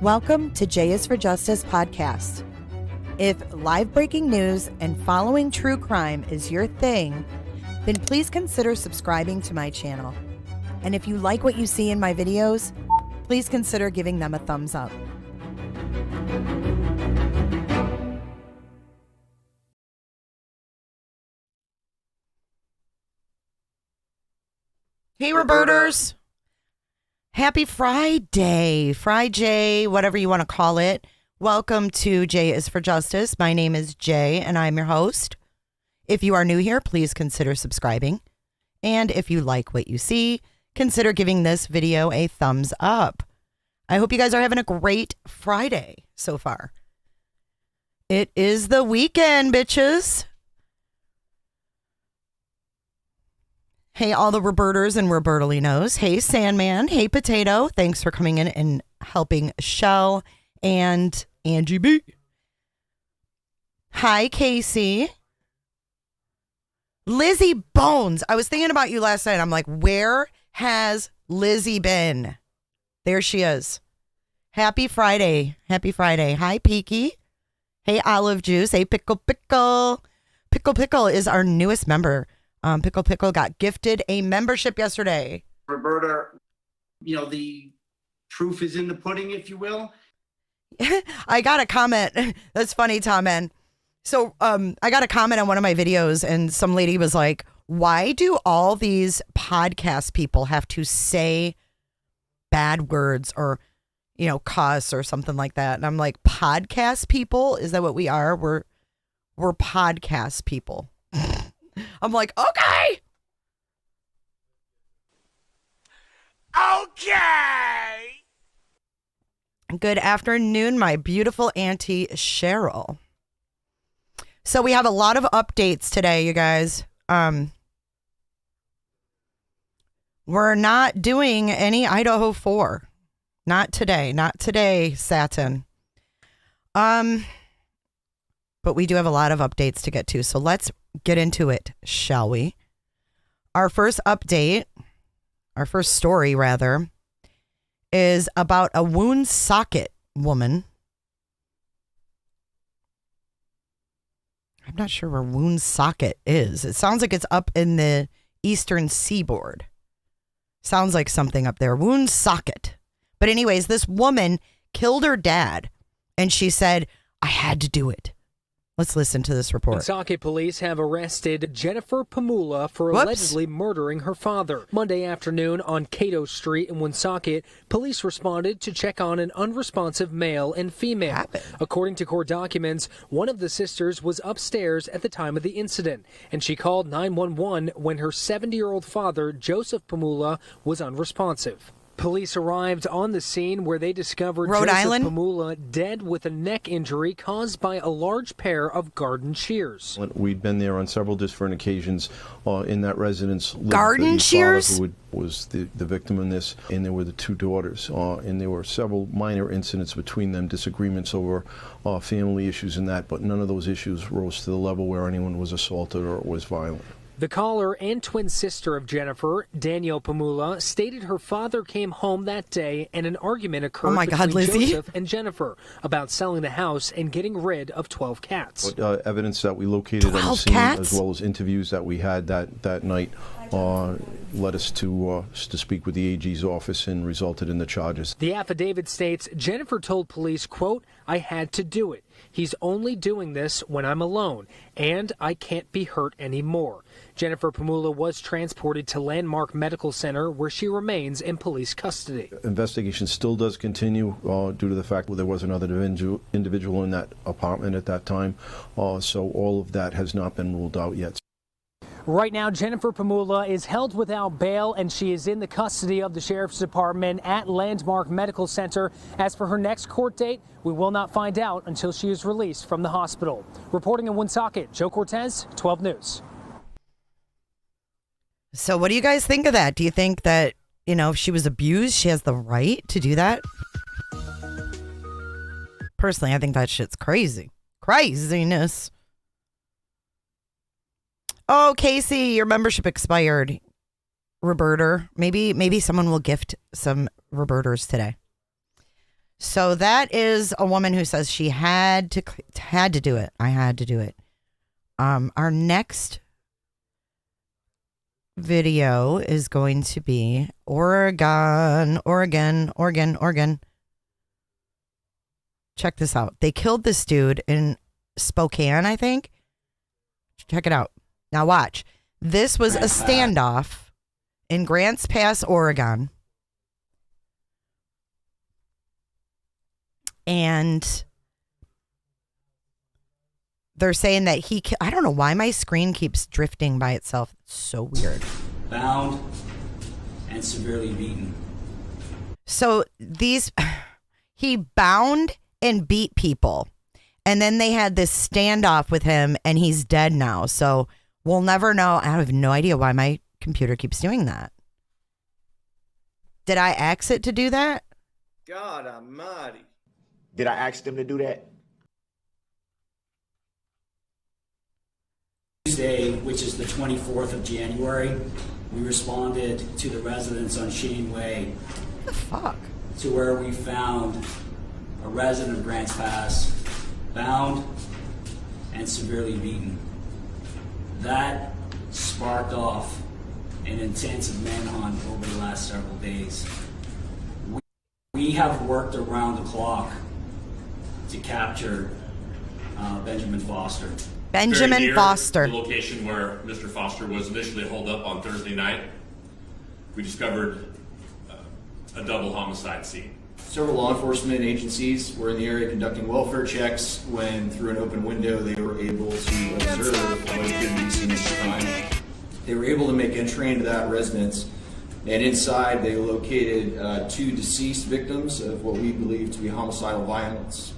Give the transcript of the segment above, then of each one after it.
Welcome to J is for Justice podcast. If live breaking news and following true crime is your thing, then please consider subscribing to my channel. And if you like what you see in my videos, please consider giving them a thumbs up. Hey, Roberters! Happy Friday, whatever you want to call it. Welcome to J is for Justice. My name is Jay, and I'm your host. If you are new here, please consider subscribing. And if you like what you see, consider giving this video a thumbs up. I hope you guys are having a great Friday so far. It is the weekend, bitches. Hey, all the Roberters and Robertolinos. Hey, Sandman. Hey, Potato. Thanks for coming in and helping Shell and Angie B. Hi, Casey. Lizzie Bones. I was thinking about you last night. I'm like, where has Lizzie been? There she is. Happy Friday. Happy Friday. Hi, Peaky. Hey, Olive Juice. Hey, Pickle Pickle. Pickle Pickle is our newest member. Pickle Pickle got gifted a membership yesterday. Roberta, the proof is in the pudding, if you will. I got a comment. That's funny, Tom, man. So I got a comment on one of my videos and some lady was like, why do all these podcast people have to say bad words or, cuss or something like that? And I'm like, podcast people? Is that what we are? We're podcast people. I'm like, okay. Good afternoon, my beautiful Auntie Cheryl. So we have a lot of updates today, you guys. We're not doing any Idaho 4. Not today, Satin. But we do have a lot of updates to get to. So let's get into it, shall we? Our first story rather, is about a Woonsocket woman. I'm not sure where Woonsocket is. It sounds like it's up in the eastern seaboard. Sounds like something up there. Woonsocket. But anyways, this woman killed her dad, and she said, I had to do it. Let's listen to this report. Woonsocket police have arrested Jennifer Pamula for allegedly murdering her father. Monday afternoon on Cato Street in Woonsocket, police responded to check on an unresponsive male and female. According to court documents, one of the sisters was upstairs at the time of the incident, and she called 911 when her 70-year-old father, Joseph Pamula, was unresponsive. Police arrived on the scene where they discovered Rhode Joseph Island? Pamula dead with a neck injury caused by a large pair of garden shears. We'd been there on several different occasions in that residence. Garden shears? Who was the victim in this, and there were the two daughters. And there were several minor incidents between them, disagreements over family issues and that, but none of those issues rose to the level where anyone was assaulted or was violent. The caller and twin sister of Jennifer, Danielle Pamula, stated her father came home that day and an argument occurred between Joseph and Jennifer about selling the house and getting rid of 12 cats. Evidence that we located on the scene, as well as interviews that we had that night, led us to speak with the AG's office and resulted in the charges. The affidavit states Jennifer told police, quote, I had to do it. He's only doing this when I'm alone, and I can't be hurt anymore. Jennifer Pamula was transported to Landmark Medical Center, where she remains in police custody. Investigation still does continue due to the fact that there was another individual in that apartment at that time, so all of that has not been ruled out yet. Right now, Jennifer Pamula is held without bail, and she is in the custody of the Sheriff's Department at Landmark Medical Center. As for her next court date, we will not find out until she is released from the hospital. Reporting in Woonsocket, Joe Cortez, 12 News. So what do you guys think of that? Do you think that, if she was abused, she has the right to do that? Personally, I think that shit's crazy. Craziness. Oh, Casey, your membership expired. Roberter. Maybe someone will gift some Roberters today. So that is a woman who says she had to do it. I had to do it. Our next video is going to be Oregon. Check this out. They killed this dude in Spokane, I think. Check it out. Now watch. This was a standoff in Grants Pass, Oregon. And they're saying that I don't know why my screen keeps drifting by itself. It's so weird. Bound and severely beaten. So he bound and beat people. And then they had this standoff with him and he's dead now. So we'll never know. I have no idea why my computer keeps doing that. Did I exit to do that? God almighty. Did I ask them to do that? Tuesday, which is the 24th of January, we responded to the residents on Shane Way. What the fuck? To where we found a resident of Grants Pass bound and severely beaten. That sparked off an intensive manhunt over the last several days. We have worked around the clock to capture Benjamin Foster. Benjamin Very near Foster. The location where Mr. Foster was initially holed up on Thursday night, we discovered a double homicide scene. Several law enforcement agencies were in the area conducting welfare checks when, through an open window, they were able to observe what appeared to be seen at the time. They were able to make entry into that residence, and inside they located two deceased victims of what we believe to be homicidal violence.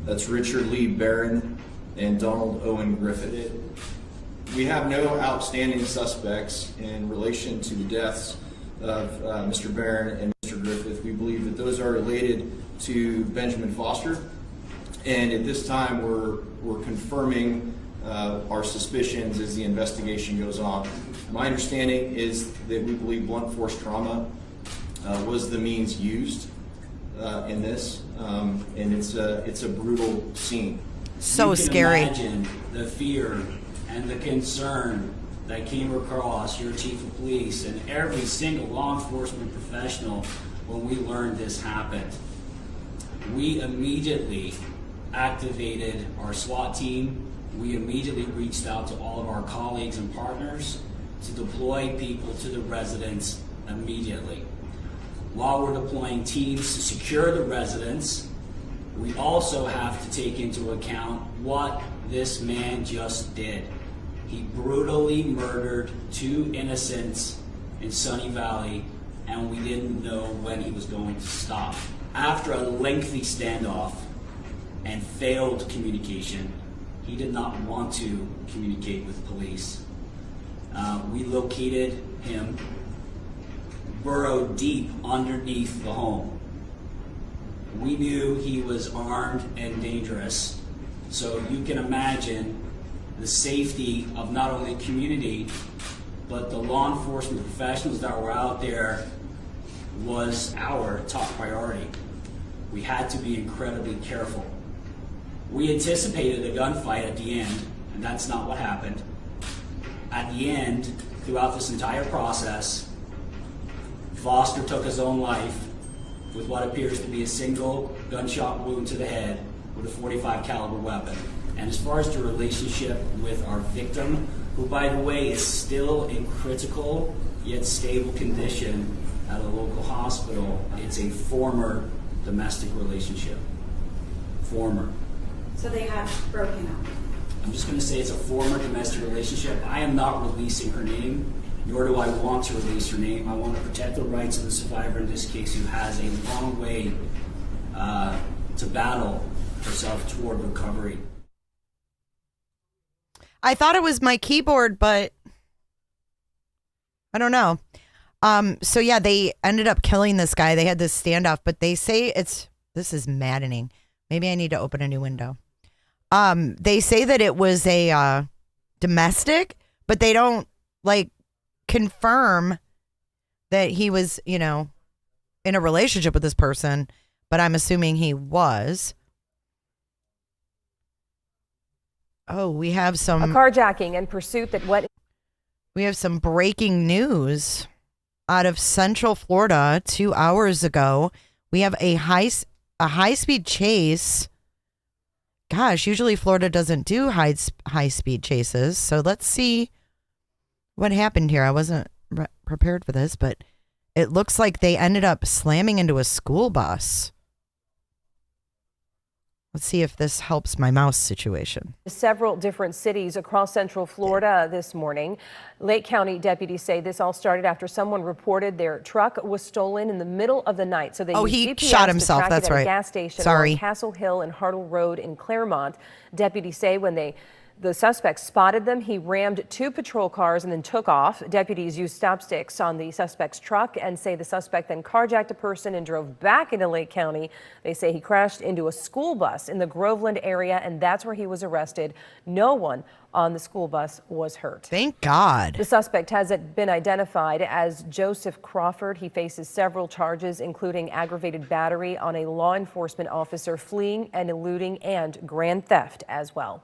That's Richard Lee Barron and Donald Owen Griffith. We have no outstanding suspects in relation to the deaths of Mr. Barron and Mr. Griffith. We believe that those are related to Benjamin Foster, and at this time we're confirming our suspicions as the investigation goes on. My understanding is that we believe blunt force trauma was the means used in this, and it's a brutal scene. So you can scary. Imagine the fear and the concern that came across your chief of police and every single law enforcement professional when we learned this happened. We immediately activated our SWAT team. We immediately reached out to all of our colleagues and partners to deploy people to the residence immediately. While we're deploying teams to secure the residence, we also have to take into account what this man just did. He brutally murdered two innocents in Sunny Valley, and we didn't know when he was going to stop. After a lengthy standoff and failed communication, he did not want to communicate with police. We located him burrowed deep underneath the home. We knew he was armed and dangerous, so you can imagine the safety of not only the community, but the law enforcement professionals that were out there was our top priority. We had to be incredibly careful. We anticipated a gunfight at the end, and that's not what happened. At the end, throughout this entire process, Foster took his own life with what appears to be a single gunshot wound to the head with a .45 caliber weapon. And as far as the relationship with our victim, who by the way is still in critical yet stable condition at a local hospital, it's a former domestic relationship. Former. So they have broken up. I'm just going to say it's a former domestic relationship. I am not releasing her name, nor do I want to release her name. I want to protect the rights of the survivor in this case, who has a long way to battle herself toward recovery. I thought it was my keyboard, but I don't know. So yeah, they ended up killing this guy. They had this standoff, but they say this is maddening. Maybe I need to open a new window. They say that it was a domestic, but they don't confirm that he was, in a relationship with this person. but I'm assuming he was. Oh, we have A some carjacking and pursuit that went. we have some breaking news out of Central Florida 2 hours ago. We have a high-speed chase. Gosh, usually Florida doesn't do high-speed chases. So let's see what happened here. I wasn't prepared for this, but it looks like they ended up slamming into a school bus. Let's see if this helps my mouse situation. Several different cities across Central Florida this morning. Lake County deputies say this all started after someone reported their truck was stolen in the middle of the night. So they used he GPS shot to himself. track That's it at right. a gas station Sorry. along Castle Hill and Hartle Road in Claremont. Deputies say when the suspect spotted them, he rammed 2 patrol cars and then took off. Deputies used stop sticks on the suspect's truck and say the suspect then carjacked a person and drove back into Lake County. They say he crashed into a school bus in the Groveland area, and that's where he was arrested. No one on the school bus was hurt. Thank God. The suspect hasn't been identified as Joseph Crawford. He faces several charges, including aggravated battery on a law enforcement officer, fleeing and eluding, and grand theft as well.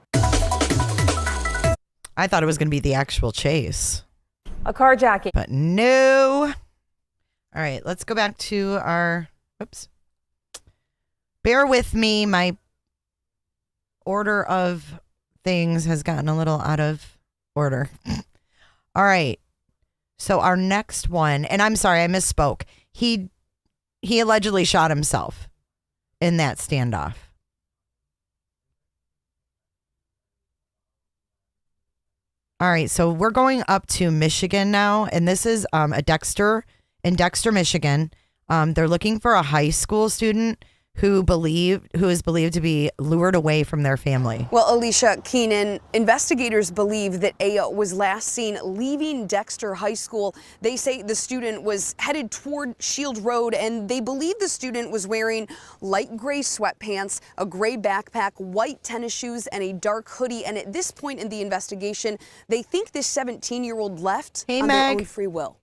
I thought it was going to be the actual chase. A carjacking. But no. All right, let's go back to our, oops. Bear with me. My order of things has gotten a little out of order. All right. So our next one, and I'm sorry, I misspoke. He allegedly shot himself in that standoff. All right, so we're going up to Michigan now, and this is in Dexter, Michigan. They're looking for a high school student who is believed to be lured away from their family. Well, Alicia Keenan, investigators believe that Aya was last seen leaving Dexter High School. They say the student was headed toward Shield Road, and they believe the student was wearing light gray sweatpants, a gray backpack, white tennis shoes, and a dark hoodie. And at this point in the investigation, they think this 17-year-old left on their own free will.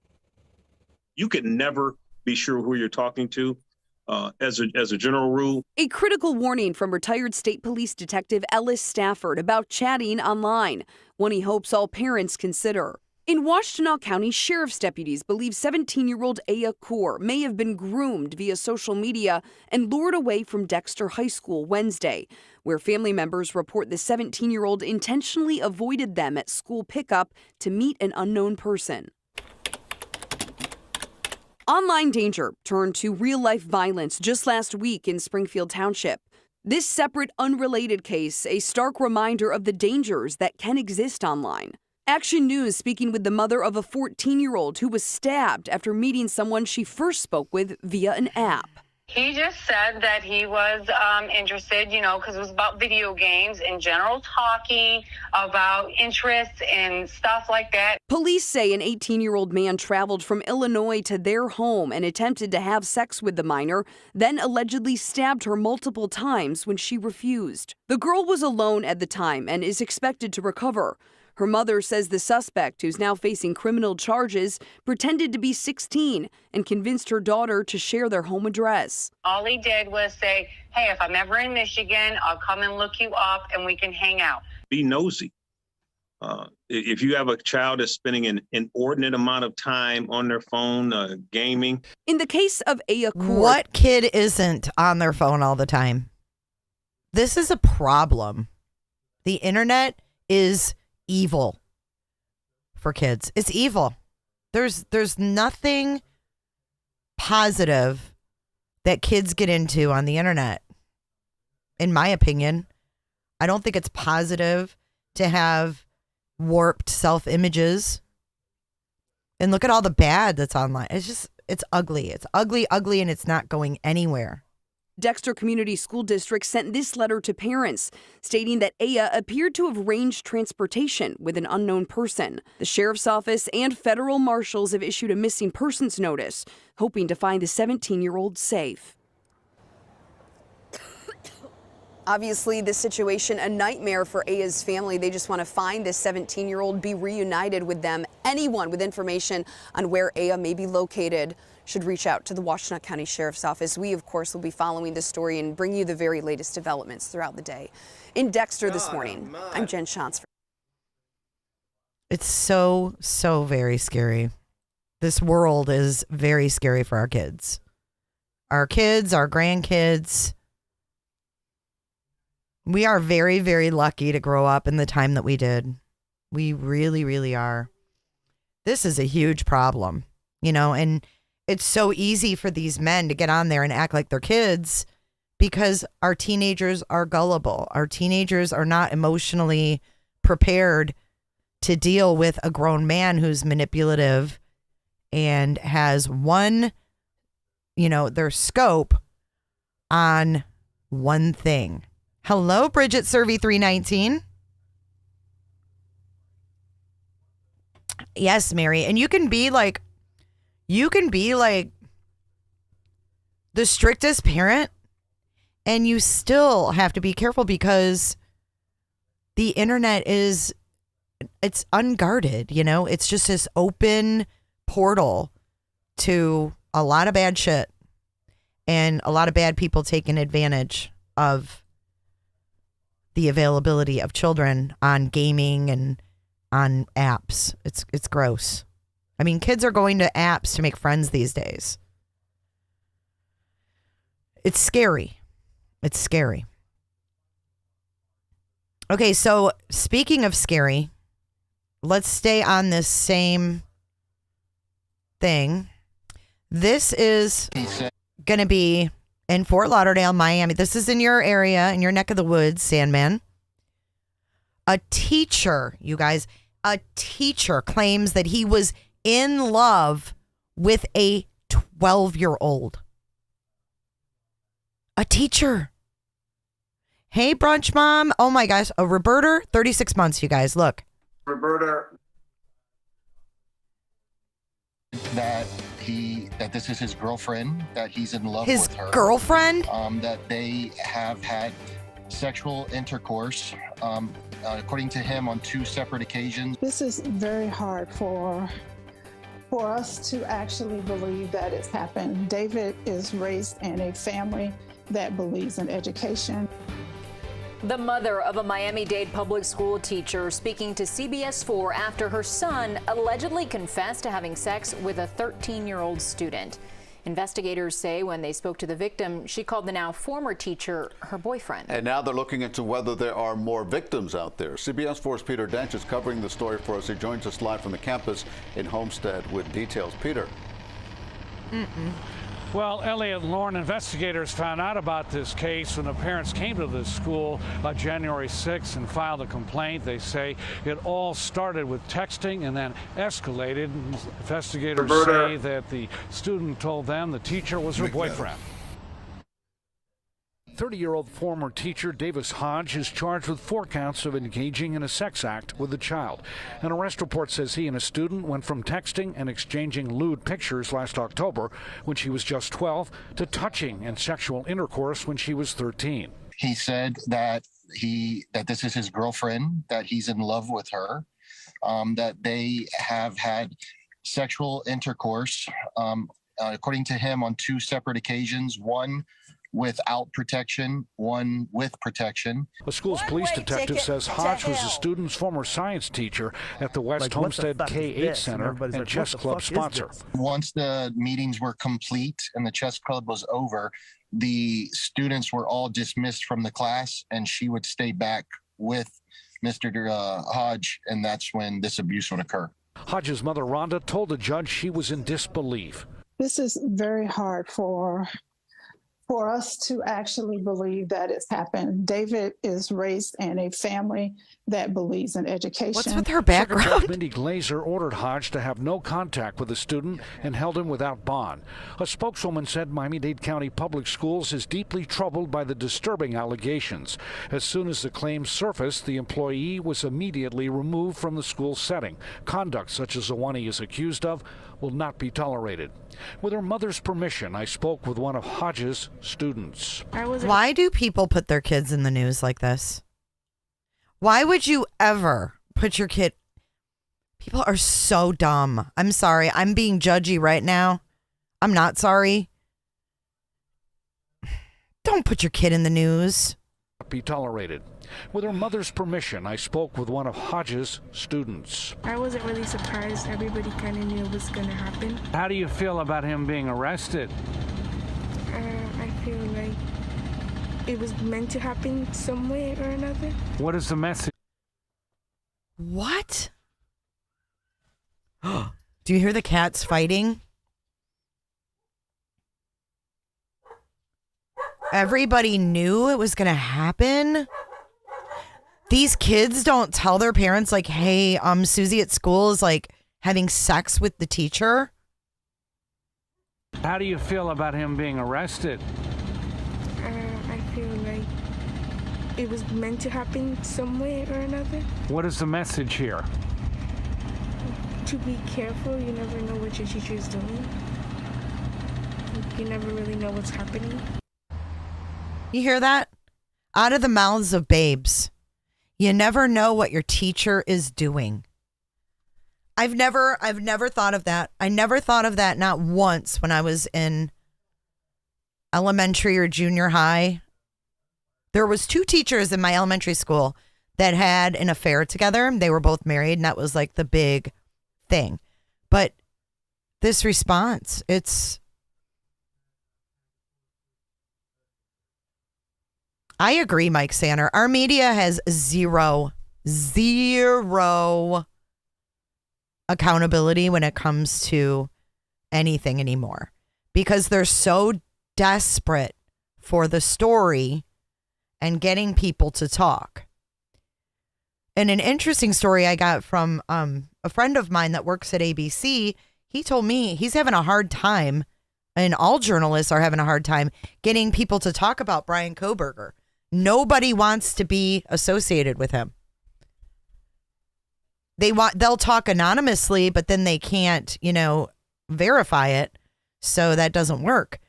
You can never be sure who you're talking to. As a general rule. A critical warning from retired State Police Detective Ellis Stafford about chatting online, one he hopes all parents consider. In Washtenaw County, sheriff's deputies believe 17-year-old Aya Kaur may have been groomed via social media and lured away from Dexter High School Wednesday, where family members report the 17-year-old intentionally avoided them at school pickup to meet an unknown person. Online danger turned to real-life violence just last week in Springfield Township. This separate, unrelated case, a stark reminder of the dangers that can exist online. Action News speaking with the mother of a 14-year-old who was stabbed after meeting someone she first spoke with via an app. He just said that he was interested, because it was about video games in general, talking about interests and stuff like that. Police say an 18-year-old man traveled from Illinois to their home and attempted to have sex with the minor, then allegedly stabbed her multiple times when she refused. The girl was alone at the time and is expected to recover. Her mother says the suspect, who's now facing criminal charges, pretended to be 16 and convinced her daughter to share their home address. All he did was say, hey, if I'm ever in Michigan, I'll come and look you up and we can hang out. Be nosy. If you have a child that's spending an inordinate amount of time on their phone, gaming. In the case of Aya Kaur, what kid isn't on their phone all the time? This is a problem. The internet is evil for kids. It's evil. There's nothing positive that kids get into on the internet. In my opinion, I don't think it's positive to have warped self-images. And look at all the bad that's online. It's ugly. It's ugly, and it's not going anywhere. Dexter Community School District sent this letter to parents, stating that Aya appeared to have arranged transportation with an unknown person. The sheriff's office and federal marshals have issued a missing persons notice, hoping to find the 17-year-old safe. Obviously, this situation, a nightmare for Aya's family. They just want to find this 17-year-old, be reunited with them. Anyone with information on where Aya may be located should reach out to the Washtenaw County Sheriff's Office. We, of course, will be following this story and bring you the very latest developments throughout the day. In Dexter this morning, I'm Jen Shantz. It's so, so very scary. This world is very scary for our kids. Our kids, our grandkids. We are very, very lucky to grow up in the time that we did. We really, really are. This is a huge problem, and it's so easy for these men to get on there and act like they're kids because our teenagers are gullible. Our teenagers are not emotionally prepared to deal with a grown man who's manipulative and has their scope on one thing. Hello, Bridget Servey 319. Yes, Mary. And you can be like the strictest parent, and you still have to be careful because the internet it's unguarded, it's just this open portal to a lot of bad shit and a lot of bad people taking advantage of the availability of children on gaming and on apps. It's gross. I mean, kids are going to apps to make friends these days. It's scary. It's scary. Okay, so speaking of scary, let's stay on this same thing. This is going to be in Fort Lauderdale, Miami. This is in your area, in your neck of the woods, Sandman. A teacher, you guys, claims that he was in love with a 12-year-old. A teacher. Hey, brunch mom. Oh my gosh. A Roberta, 36 months, you guys. Look. Roberta. That this is his girlfriend, that he's in love with her. His girlfriend? That they have had sexual intercourse, according to him, on 2 separate occasions. This is very hard for us to actually believe that it's happened. David is raised in a family that believes in education. The mother of a Miami-Dade public school teacher speaking to CBS 4 after her son allegedly confessed to having sex with a 13-year-old student. Investigators say when they spoke to the victim, she called the now former teacher her boyfriend. And now they're looking into whether there are more victims out there. CBS 4's Peter Dench is covering the story for us. He joins us live from the campus in Homestead with details. Peter. Well, Elliot and Lauren, investigators found out about this case when the parents came to the school January 6th and filed a complaint. They say it all started with texting and then escalated. Investigators say that the student told them the teacher was her boyfriend. 30-year-old former teacher Davis Hodge is charged with 4 counts of engaging in a sex act with a child. An arrest report says he and a student went from texting and exchanging lewd pictures last October when she was just 12 to touching and sexual intercourse when she was 13. He said that this is his girlfriend, that he's in love with her, that they have had sexual intercourse, according to him, on 2 separate occasions, one without protection, one with protection. A school's police detective says Hodge was the student's former science teacher at the West Homestead K-8 Center and chess club sponsor. Once the meetings were complete and the chess club was over, the students were all dismissed from the class, and she would stay back with Mr. Hodge, and that's when this abuse would occur. Hodge's mother, Rhonda, told the judge she was in disbelief. This is very hard for us to actually believe that it's happened. David is raised in a family that believes in education. What's with her background? Judge Mindy Glazer ordered Hodge to have no contact with the student and held him without bond. A spokeswoman said Miami-Dade County Public Schools is deeply troubled by the disturbing allegations. As soon as the claims surfaced, the employee was immediately removed from the school setting. Conduct such as the one he is accused of will not be tolerated. With her mother's permission, I spoke with one of Hodge's students. Why do people put their kids in the news like this? Why would you ever put your kid? People are so dumb. I'm sorry. I'm being judgy right now. I'm not sorry. Don't put your kid in the news. Be tolerated. With her mother's permission, I spoke with one of Hodges' students. I wasn't really surprised. Everybody kind of knew it was going to happen. How do you feel about him being arrested? I feel like it was meant to happen some way or another. What is the message? What? Do you hear the cats fighting? Everybody knew it was going to happen. These kids don't tell their parents, like, hey, Susie at school is like having sex with the teacher. How do you feel about him being arrested? I feel like it was meant to happen some way or another. What is the message here? To be careful. You never know what your teacher is doing. You never really know what's happening. You hear that? Out of the mouths of babes. You never know what your teacher is doing. I've never thought of that. I never thought of that, not once, when I was in elementary or junior high. There was 2 teachers in my elementary school that had an affair together. They were both married, and that was like the big thing. But this response, I agree, Mike Sanner. Our media has zero accountability when it comes to anything anymore, because they're so desperate for the story and getting people to talk. And an interesting story I got from a friend of mine that works at ABC, he told me he's having a hard time, and all journalists are having a hard time getting people to talk about Bryan Kohberger. Nobody wants to be associated with him. They'll talk anonymously, but then they can't, verify it. So that doesn't work.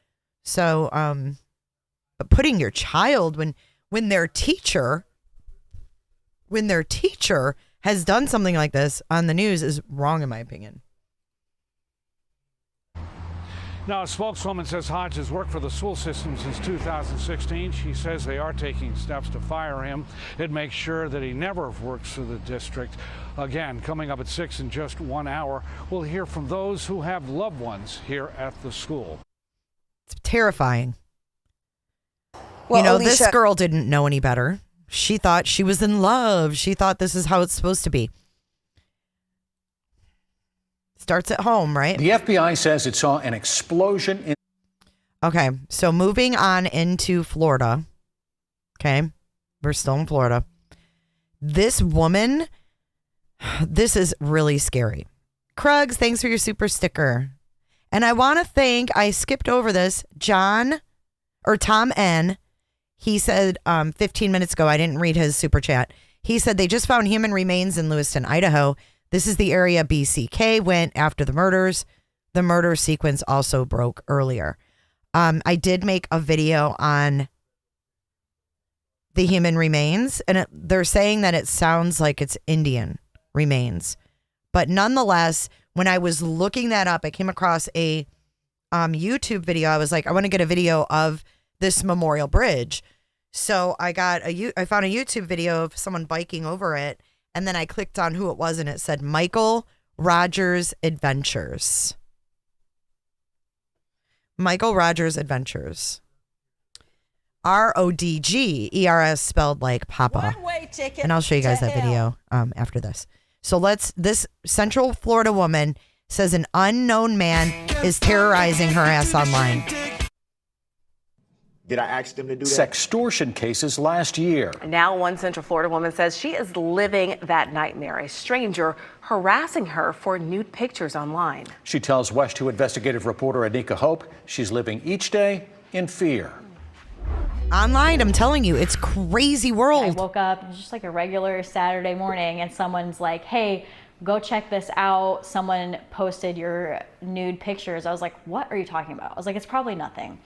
So, but putting your child when their teacher has done something like this on the news is wrong, in my opinion. Now, a spokeswoman says Hodge has worked for the school system since 2016. She says they are taking steps to fire him and make sure that he never works for the district. Again, coming up at 6 in just 1 hour, we'll hear from those who have loved ones here at the school. It's terrifying. Well, Alicia, this girl didn't know any better. She thought she was in love. She thought this is how it's supposed to be. Starts at home, right? The FBI says it saw an explosion in... Okay, so moving on into Florida. Okay, we're still in Florida. This woman, this is really scary. Krugs, thanks for your super sticker. And I want to thank, I skipped over this, Tom N. He said 15 minutes ago, I didn't read his super chat. He said they just found human remains in Lewiston, Idaho. This is the area BCK went after the murders. The murder sequence also broke earlier. I did make a video on the human remains, and they're saying that it sounds like it's Indian remains. But nonetheless, when I was looking that up, I came across a YouTube video. I was like, I want to get a video of this memorial bridge. So I found a YouTube video of someone biking over it. And then I clicked on who it was, and it said Michael Rogers Adventures. Michael Rogers Adventures. RODGERS, spelled like Papa. And I'll show you guys that video after this. So this Central Florida woman says an unknown man is terrorizing her ass online. Did I ask them to do that? Sextortion cases last year. Now one Central Florida woman says she is living that nightmare. A stranger harassing her for nude pictures online. She tells WESH 2 investigative reporter Anika Hope she's living each day in fear. Online, I'm telling you, it's crazy world. I woke up just like a regular Saturday morning and someone's like, hey, go check this out. Someone posted your nude pictures. I was like, what are you talking about? I was like, it's probably nothing.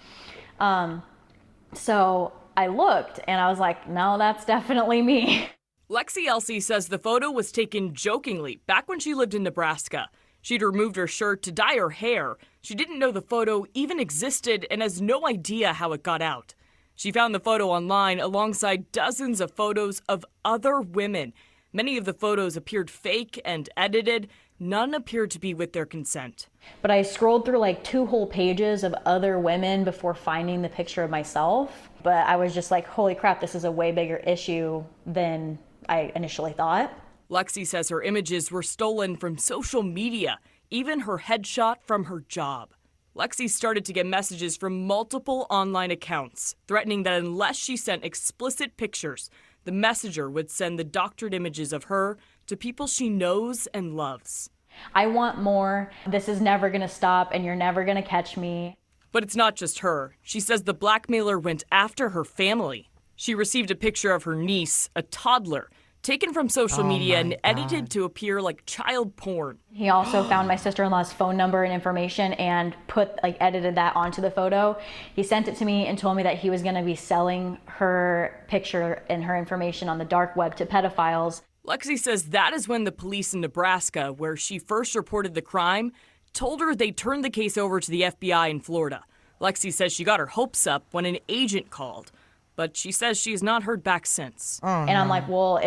So I looked and I was like, no, that's definitely me. Lexi Elsie says the photo was taken jokingly back when she lived in Nebraska. She'd removed her shirt to dye her hair. She didn't know the photo even existed and has no idea how it got out. She found the photo online alongside dozens of photos of other women. Many of the photos appeared fake and edited. None appeared to be with their consent. But I scrolled through like 2 whole pages of other women before finding the picture of myself. But I was just like, holy crap, this is a way bigger issue than I initially thought. Lexi says her images were stolen from social media, even her headshot from her job. Lexi started to get messages from multiple online accounts, threatening that unless she sent explicit pictures, the messenger would send the doctored images of her to people she knows and loves. I want more. This is never going to stop, and you're never going to catch me. But it's not just her. She says the blackmailer went after her family. She received a picture of her niece, a toddler, taken from social media and edited to appear like child porn. He also found my sister-in-law's phone number and information and edited that onto the photo. He sent it to me and told me that he was going to be selling her picture and her information on the dark web to pedophiles. Lexi says that is when the police in Nebraska, where she first reported the crime, told her they turned the case over to the FBI in Florida. Lexi says she got her hopes up when an agent called, but she says she's not heard back since. And I'm like, well,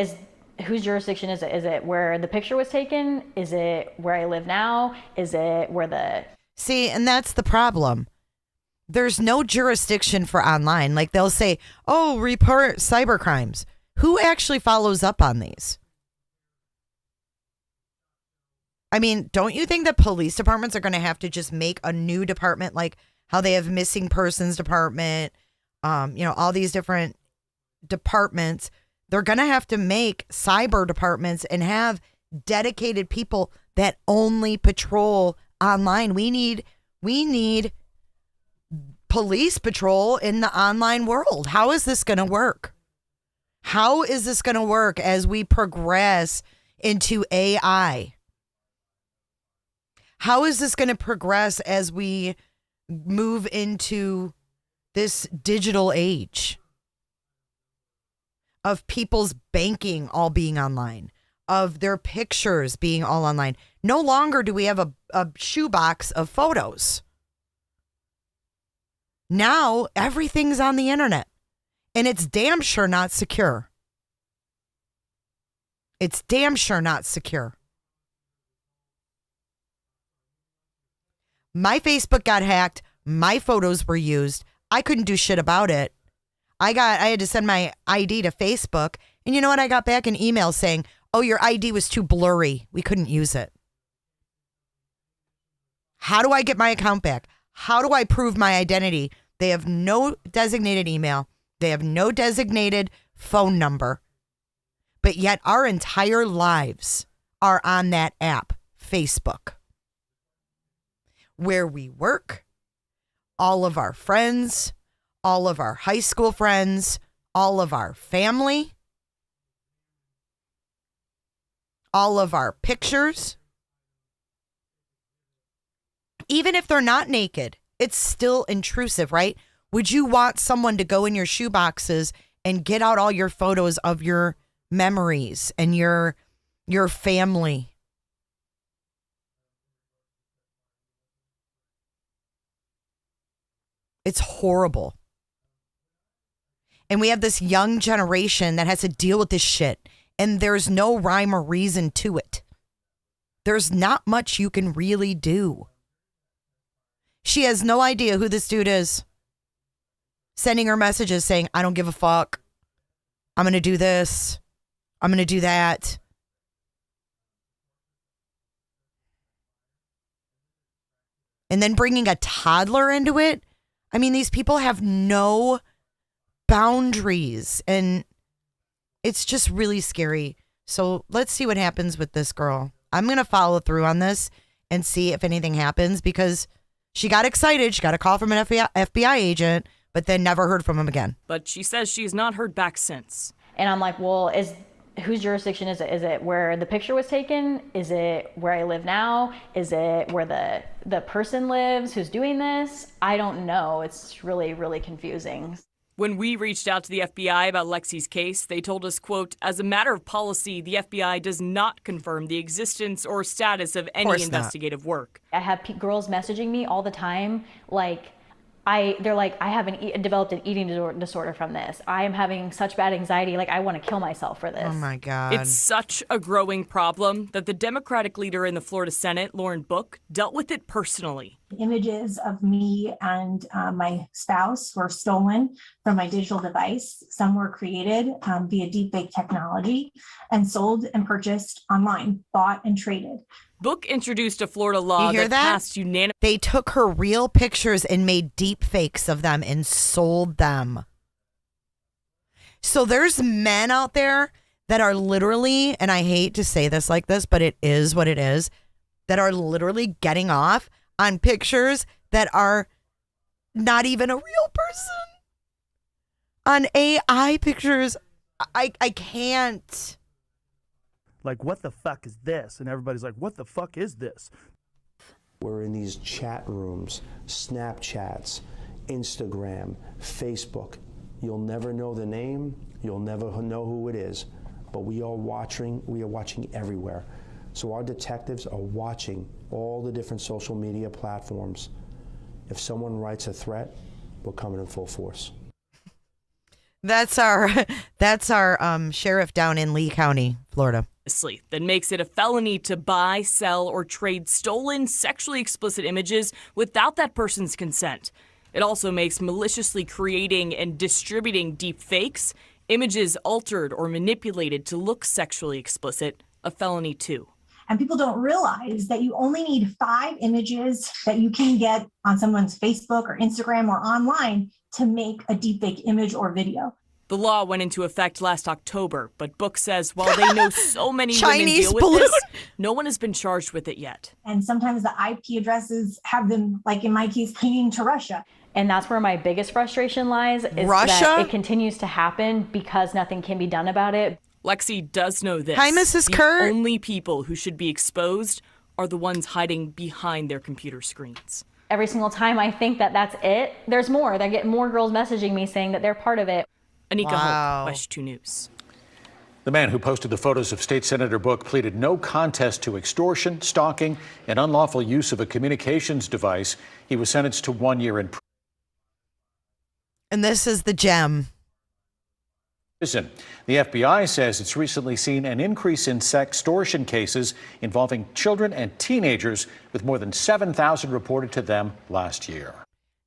whose jurisdiction is it? Is it where the picture was taken? Is it where I live now? Is it where the... See, and that's the problem. There's no jurisdiction for online. Like they'll say, oh, report cyber crimes. Who actually follows up on these? I mean, don't you think that police departments are going to have to just make a new department, like how they have missing persons department, all these different departments? They're going to have to make cyber departments and have dedicated people that only patrol online. We need police patrol in the online world. How is this going to work? How is this going to work as we progress into AI? How is this going to progress as we move into this digital age of people's banking all being online, of their pictures being all online? No longer do we have a shoebox of photos. Now everything's on the internet, and it's damn sure not secure. It's damn sure not secure. My Facebook got hacked. My photos were used. I couldn't do shit about it. I had to send my ID to Facebook. And you know what? I got back an email saying, oh, your ID was too blurry. We couldn't use it. How do I get my account back? How do I prove my identity? They have no designated email. They have no designated phone number. But yet our entire lives are on that app, Facebook, where we work, all of our friends, all of our high school friends, all of our family, all of our pictures. Even if they're not naked, it's still intrusive, right? Would you want someone to go in your shoeboxes and get out all your photos of your memories and your family? It's horrible. And we have this young generation that has to deal with this shit, and there's no rhyme or reason to it. There's not much you can really do. She has no idea who this dude is. Sending her messages saying, I don't give a fuck. I'm going to do this. I'm going to do that. And then bringing a toddler into it. I mean, these people have no boundaries, and it's just really scary. So let's see what happens with this girl. I'm going to follow through on this and see if anything happens, because she got excited. She got a call from an FBI agent, but then never heard from him again. But she says she's not heard back since. And I'm like, well, whose jurisdiction is it? Is it where the picture was taken? Is it where I live now? Is it where the person lives who's doing this? I don't know. It's really, really confusing. When we reached out to the FBI about Lexi's case, they told us, quote, as a matter of policy, the FBI does not confirm the existence or status of any investigative work. I have girls messaging me all the time, like, they're like, I haven't developed an eating disorder from this. I am having such bad anxiety, like I want to kill myself for this. Oh my God. It's such a growing problem that the Democratic leader in the Florida Senate, Lauren Book, dealt with it personally. Images of me and my spouse were stolen from my digital device. Some were created via deepfake technology and sold and purchased online, bought and traded. Book introduced a Florida law that passed unanimously. They took her real pictures and made deep fakes of them and sold them. So there's men out there that are literally, and I hate to say this like this, but it is what it is, that are literally getting off on pictures that are not even a real person. On AI pictures, I can't. Like, what the fuck is this? And everybody's like, what the fuck is this? We're in these chat rooms, Snapchats, Instagram, Facebook. You'll never know the name. You'll never know who it is. But we are watching everywhere. So our detectives are watching all the different social media platforms. If someone writes a threat, we're coming in full force. That's our sheriff down in Lee County, Florida. That makes it a felony to buy, sell, or trade stolen sexually explicit images without that person's consent. It also makes maliciously creating and distributing deep fakes, images altered or manipulated to look sexually explicit, a felony too. And people don't realize that you only need 5 images that you can get on someone's Facebook or Instagram or online to make a deepfake image or video. The law went into effect last October, but Book says while they know so many Chinese women deal with this, no one has been charged with it yet. And sometimes the IP addresses have them, like in my case, pinging to Russia. And that's where my biggest frustration lies, is Russia? that it continues to happen because nothing can be done about it. Lexi does know this. Hi, Mrs. The Kurt. only people who should be exposed are the ones hiding behind their computer screens. Every single time I think that that's it, there's more. They get more girls messaging me saying that they're part of it. Anika Hope, WESH 2 News. The man who posted the photos of State Senator Book pleaded no contest to extortion, stalking, and unlawful use of a communications device. He was sentenced to 1 year in And this is the gem. prison. The FBI says it's recently seen an increase in sextortion cases involving children and teenagers, with more than 7,000 reported to them last year.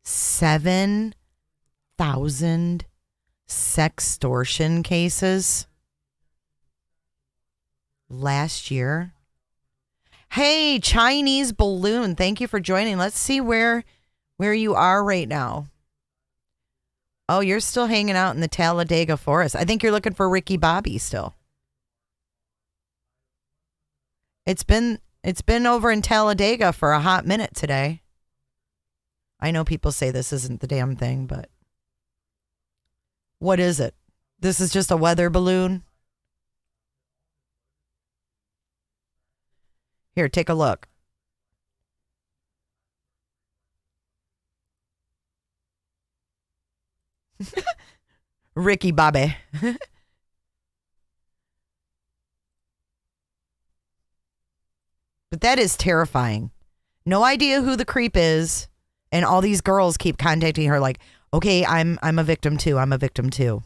7,000 sextortion cases last year. Hey, Chinese balloon, thank you for joining. Let's see where you are right now. Oh, you're still hanging out in the Talladega forest. I think you're looking for Ricky Bobby still. It's been over in Talladega for a hot minute today. I know people say this isn't the damn thing, but what is it? This is just a weather balloon? Here, take a look. Ricky Bobby. But that is terrifying. No idea who the creep is, and all these girls keep contacting her like, okay, I'm a victim too. I'm a victim too.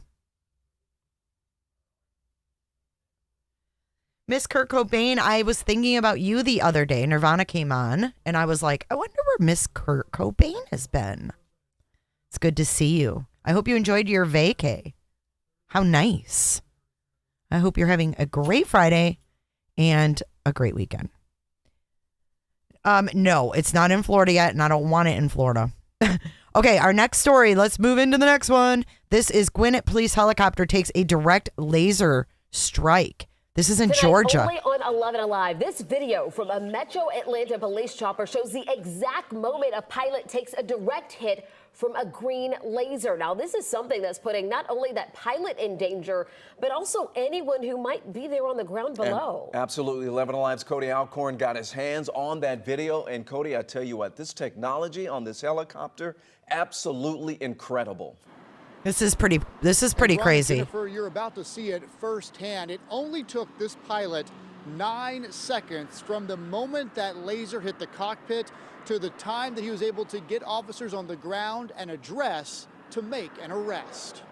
Miss Kurt Cobain, I was thinking about you the other day. Nirvana came on, and I was like, I wonder where Miss Kurt Cobain has been. It's good to see you. I hope you enjoyed your vacay. How nice. I hope you're having a great Friday and a great weekend. No, it's not in Florida yet, and I don't want it in Florida. Okay, our next story. Let's move into the next one. This is Gwinnett police helicopter takes a direct laser strike. This is in Georgia. Only on 11 Alive, this video from a Metro Atlanta police chopper shows the exact moment a pilot takes a direct hit from a green laser. Now, this is something that's putting not only that pilot in danger, but also anyone who might be there on the ground below. And absolutely. 11 Alive's Cody Alcorn got his hands on that video. And Cody, I tell you what, this technology on this helicopter, absolutely incredible. This is pretty crazy. Jennifer, you're about to see it firsthand. It only took this pilot 9 seconds from the moment that laser hit the cockpit to the time that he was able to get officers on the ground and address to make an arrest.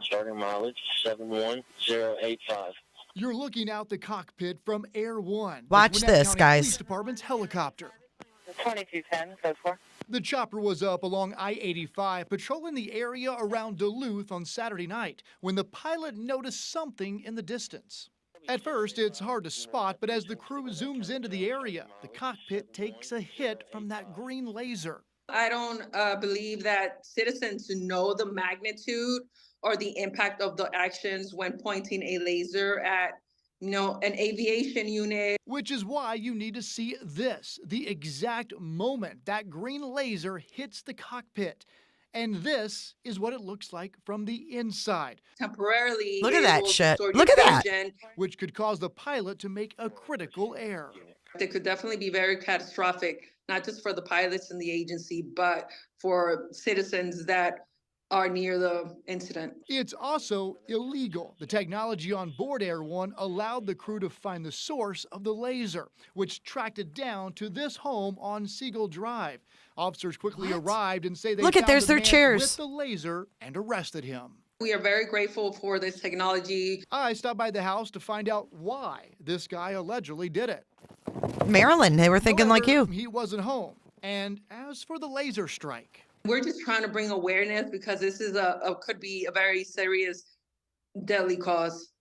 Starting mileage 71085. You're looking out the cockpit from Air One. Watch this, guys. Police Department's helicopter. 2210, so far. The chopper was up along I-85, patrolling the area around Duluth on Saturday night when the pilot noticed something in the distance. At first, it's hard to spot, but as the crew zooms into the area, the cockpit takes a hit from that green laser. I don't believe that citizens know the magnitude or the impact of the actions when pointing a laser at, an aviation unit. Which is why you need to see this, the exact moment that green laser hits the cockpit. And this is what it looks like from the inside. Temporarily. Look at that shit. Look at that. Which could cause the pilot to make a critical error. It could definitely be very catastrophic, not just for the pilots and the agency, but for citizens that are near the incident. It's also illegal. The technology on board Air One allowed the crew to find the source of the laser, which tracked it down to this home on Siegel Drive. Officers quickly arrived and say they found there's the their man chairs with the laser and arrested him. We are very grateful for this technology. I stopped by the house to find out why this guy allegedly did it. Maryland, they were thinking like you. He wasn't home. And as for the laser strike, we're just trying to bring awareness because this is could be a very serious, deadly cause.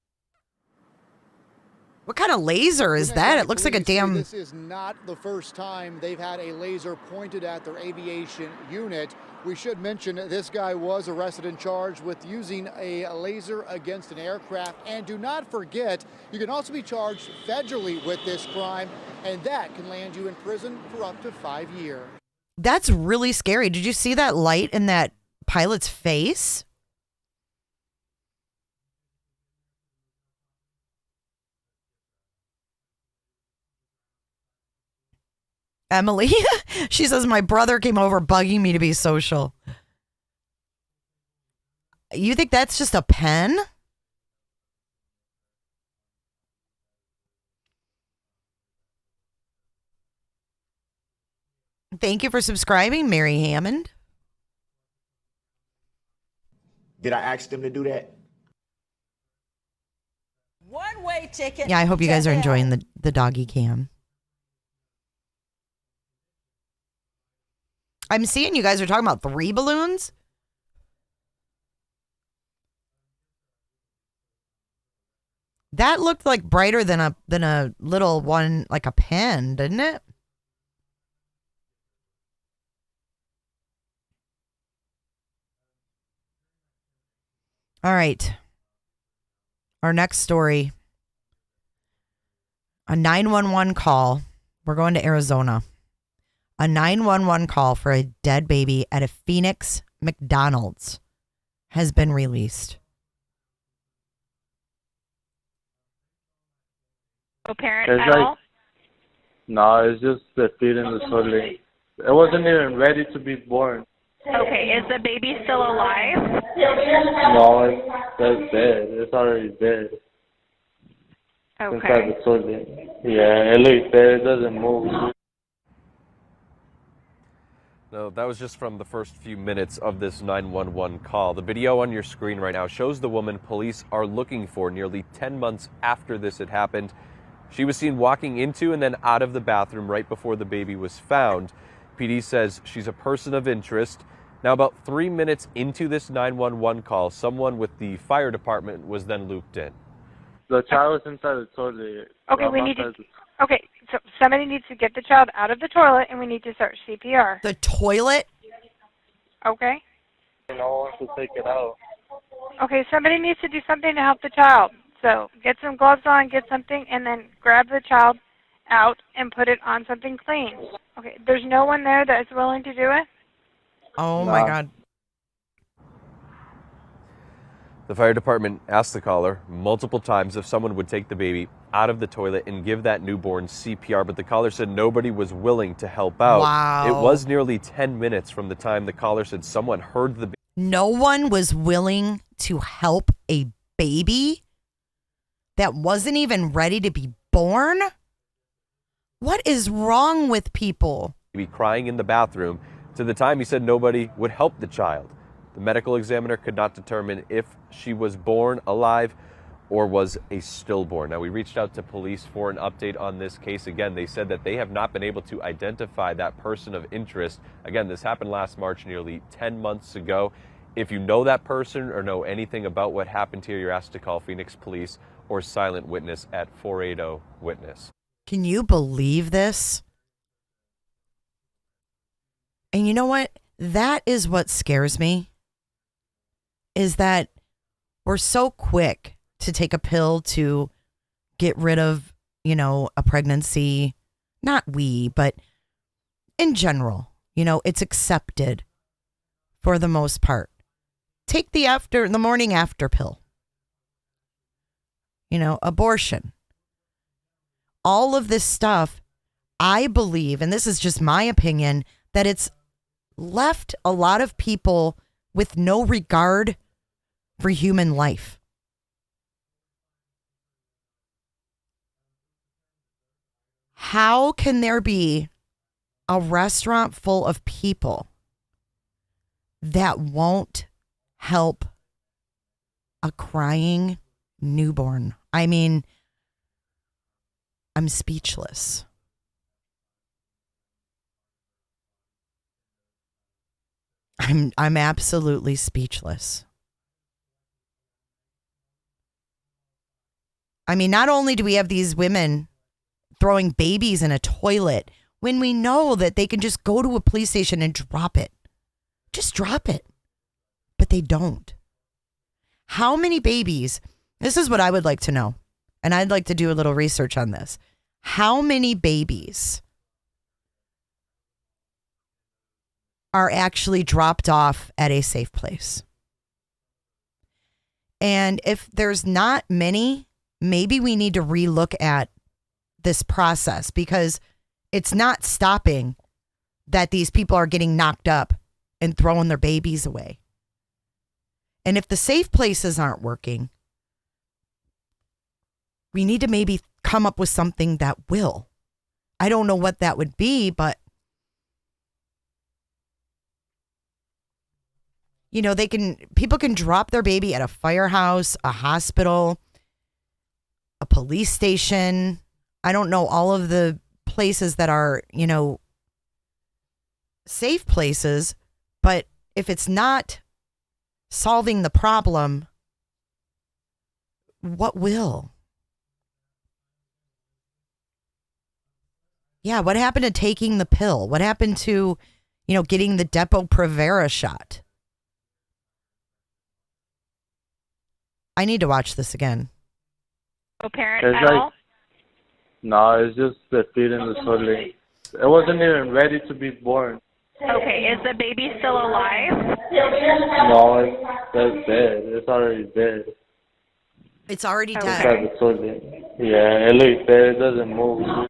What kind of laser is that? It looks like a damn... This is not the first time they've had a laser pointed at their aviation unit. We should mention this guy was arrested and charged with using a laser against an aircraft. And do not forget, you can also be charged federally with this crime, and that can land you in prison for up to 5 years. That's really scary. Did you see that light in that pilot's face? Emily, she says, my brother came over bugging me to be social. You think that's just a pen? Thank you for subscribing, Mary Hammond. Did I ask them to do that? One-way ticket. Yeah, I hope you guys are enjoying the doggy cam. I'm seeing you guys are talking about 3 balloons. That looked like brighter than a little one, like a pen, didn't it? All right. Our next story. A 911 call. We're going to Arizona. A 911 call for a dead baby at a Phoenix McDonald's has been released. No parent at all? No, it's just the feeding the toddler. It wasn't even ready to be born. Okay, is the baby still alive? No, it's dead. It's already dead. Okay. Inside the toddler. Yeah, it looks dead. It doesn't move. No, that was just from the first few minutes of this 911 call. The video on your screen right now shows the woman police are looking for nearly 10 months after this had happened. She was seen walking into and then out of the bathroom right before the baby was found. PD says she's a person of interest. Now, about 3 minutes into this 911 call, someone with the fire department was then looped in. The child was inside the toilet. Okay, we need to... Okay, so somebody needs to get the child out of the toilet, and we need to start CPR. The toilet? Okay. No one to take it out. Okay, somebody needs to do something to help the child. So get some gloves on, get something, and then grab the child out and put it on something clean. Okay, there's no one there that is willing to do it? Oh, my God. The fire department asked the caller multiple times if someone would take the baby out of the toilet and give that newborn CPR, but the caller said nobody was willing to help out. Wow. It was nearly 10 minutes from the time the caller said someone heard the baby. No one was willing to help a baby that wasn't even ready to be born? What is wrong with people? Be crying in the bathroom. To the time he said nobody would help the child. The medical examiner could not determine if she was born alive or was a stillborn. Now, we reached out to police for an update on this case. Again, they said that they have not been able to identify that person of interest. Again, this happened last March, nearly 10 months ago. If you know that person or know anything about what happened here, you're asked to call Phoenix Police or Silent Witness at 480-WITNESS. Can you believe this? And you know what? That is what scares me, is that we're so quick to take a pill to get rid of, a pregnancy. Not we, but in general, it's accepted for the most part. Take the morning after pill. Abortion. All of this stuff, I believe, and this is just my opinion, that it's left a lot of people with no regard for human life. How can there be a restaurant full of people that won't help a crying newborn? I mean, I'm speechless. I'm absolutely speechless. I mean, not only do we have these women throwing babies in a toilet when we know that they can just go to a police station and drop it. Just drop it. But they don't. How many babies? This is what I would like to know. And I'd like to do a little research on this. How many babies are actually dropped off at a safe place? And if there's not many, maybe we need to relook at this process, because it's not stopping that these people are getting knocked up and throwing their babies away. And if the safe places aren't working, we need to maybe come up with something that will. I don't know what that would be, but people can drop their baby at a firehouse, a hospital, a police station. I don't know all of the places that are, safe places, but if it's not solving the problem, what will? Yeah, what happened to taking the pill? What happened to, getting the Depo-Provera shot? I need to watch this again. No parent at all? No, it's just the feeding the swelling. It wasn't even ready to be born. Okay, is the baby still alive? No, it's dead. It's already dead. It's already dead. Yeah, it looks dead. It doesn't move.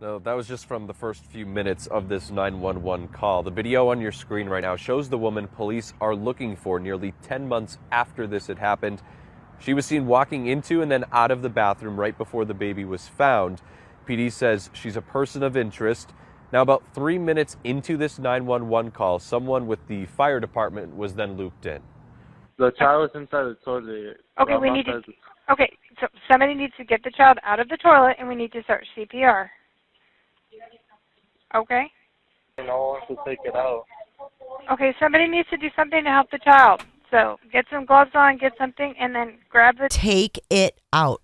No, that was just from the first few minutes of this 911 call. The video on your screen right now shows the woman police are looking for nearly 10 months after this had happened. She was seen walking into and then out of the bathroom right before the baby was found. PD says she's a person of interest. Now, about 3 minutes into this 911 call, someone with the fire department was then looped in. The child was inside the toilet. Okay, okay, so somebody needs to get the child out of the toilet and we need to start CPR. Okay? No one to take it out. Okay, somebody needs to do something to help the child. So get some gloves on, get something, and then grab the... Take it out.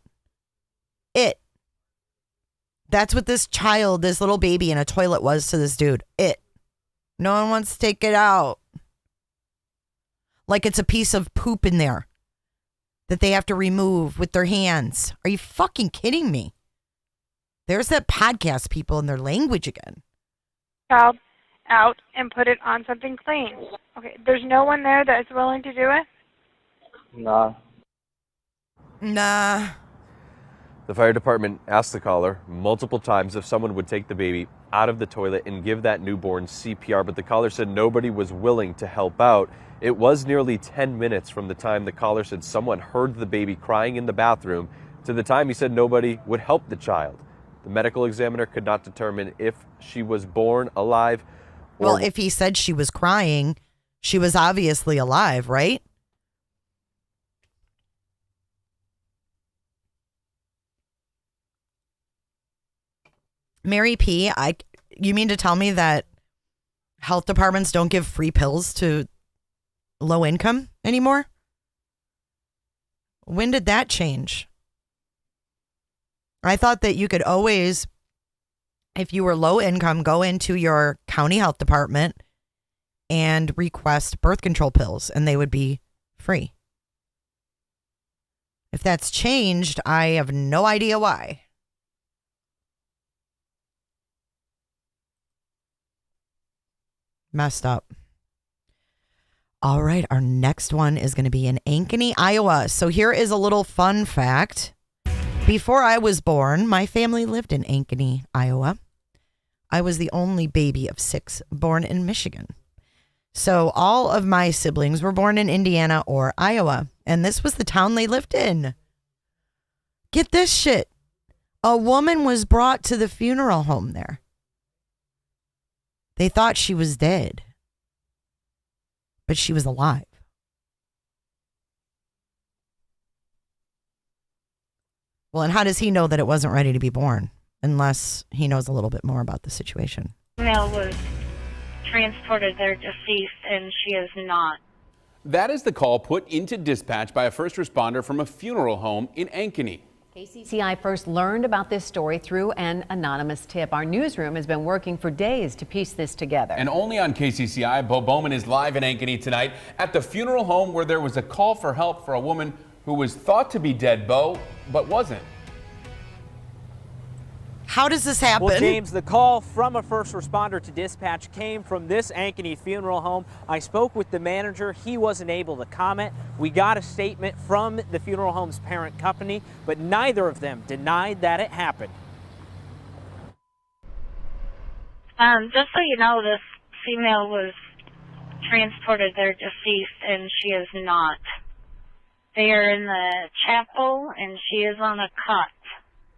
That's what this child, this little baby in a toilet was to this dude. No one wants to take it out. Like it's a piece of poop in there that they have to remove with their hands. Are you fucking kidding me? There's that podcast people and their language again. Child out and put it on something clean. Okay, there's no one there that is willing to do it? Nah. The fire department asked the caller multiple times if someone would take the baby out of the toilet and give that newborn CPR, but the caller said nobody was willing to help out. It was nearly 10 minutes from the time the caller said someone heard the baby crying in the bathroom to the time he said nobody would help the child. The medical examiner could not determine if she was born alive. Well, if he said she was crying, she was obviously alive, right? Mary P., you mean to tell me that health departments don't give free pills to low income anymore? When did that change? I thought that you could always, if you were low income, go into your county health department and request birth control pills and they would be free. If that's changed, I have no idea why. Messed up. All right, our next one is going to be in Ankeny, Iowa. So here is a little fun fact. Before I was born, my family lived in Ankeny, Iowa. I was the only baby of 6 born in Michigan. So all of my siblings were born in Indiana or Iowa, and this was the town they lived in. Get this shit. A woman was brought to the funeral home there. They thought she was dead, but she was alive. Well, and how does he know that it wasn't ready to be born? Unless he knows a little bit more about the situation. Female was transported there deceased, and she is not. That is the call put into dispatch by a first responder from a funeral home in Ankeny. KCCI first learned about this story through an anonymous tip. Our newsroom has been working for days to piece this together. And only on KCCI, Bo Bowman is live in Ankeny tonight at the funeral home where there was a call for help for a woman who was thought to be dead, Bo, but wasn't. How does this happen? Well, James, the call from a first responder to dispatch came from this Ankeny funeral home. I spoke with the manager. He wasn't able to comment. We got a statement from the funeral home's parent company, but neither of them denied that it happened. Just so you know, this female was transported there deceased, and she is not. They are in the chapel, and she is on a cot.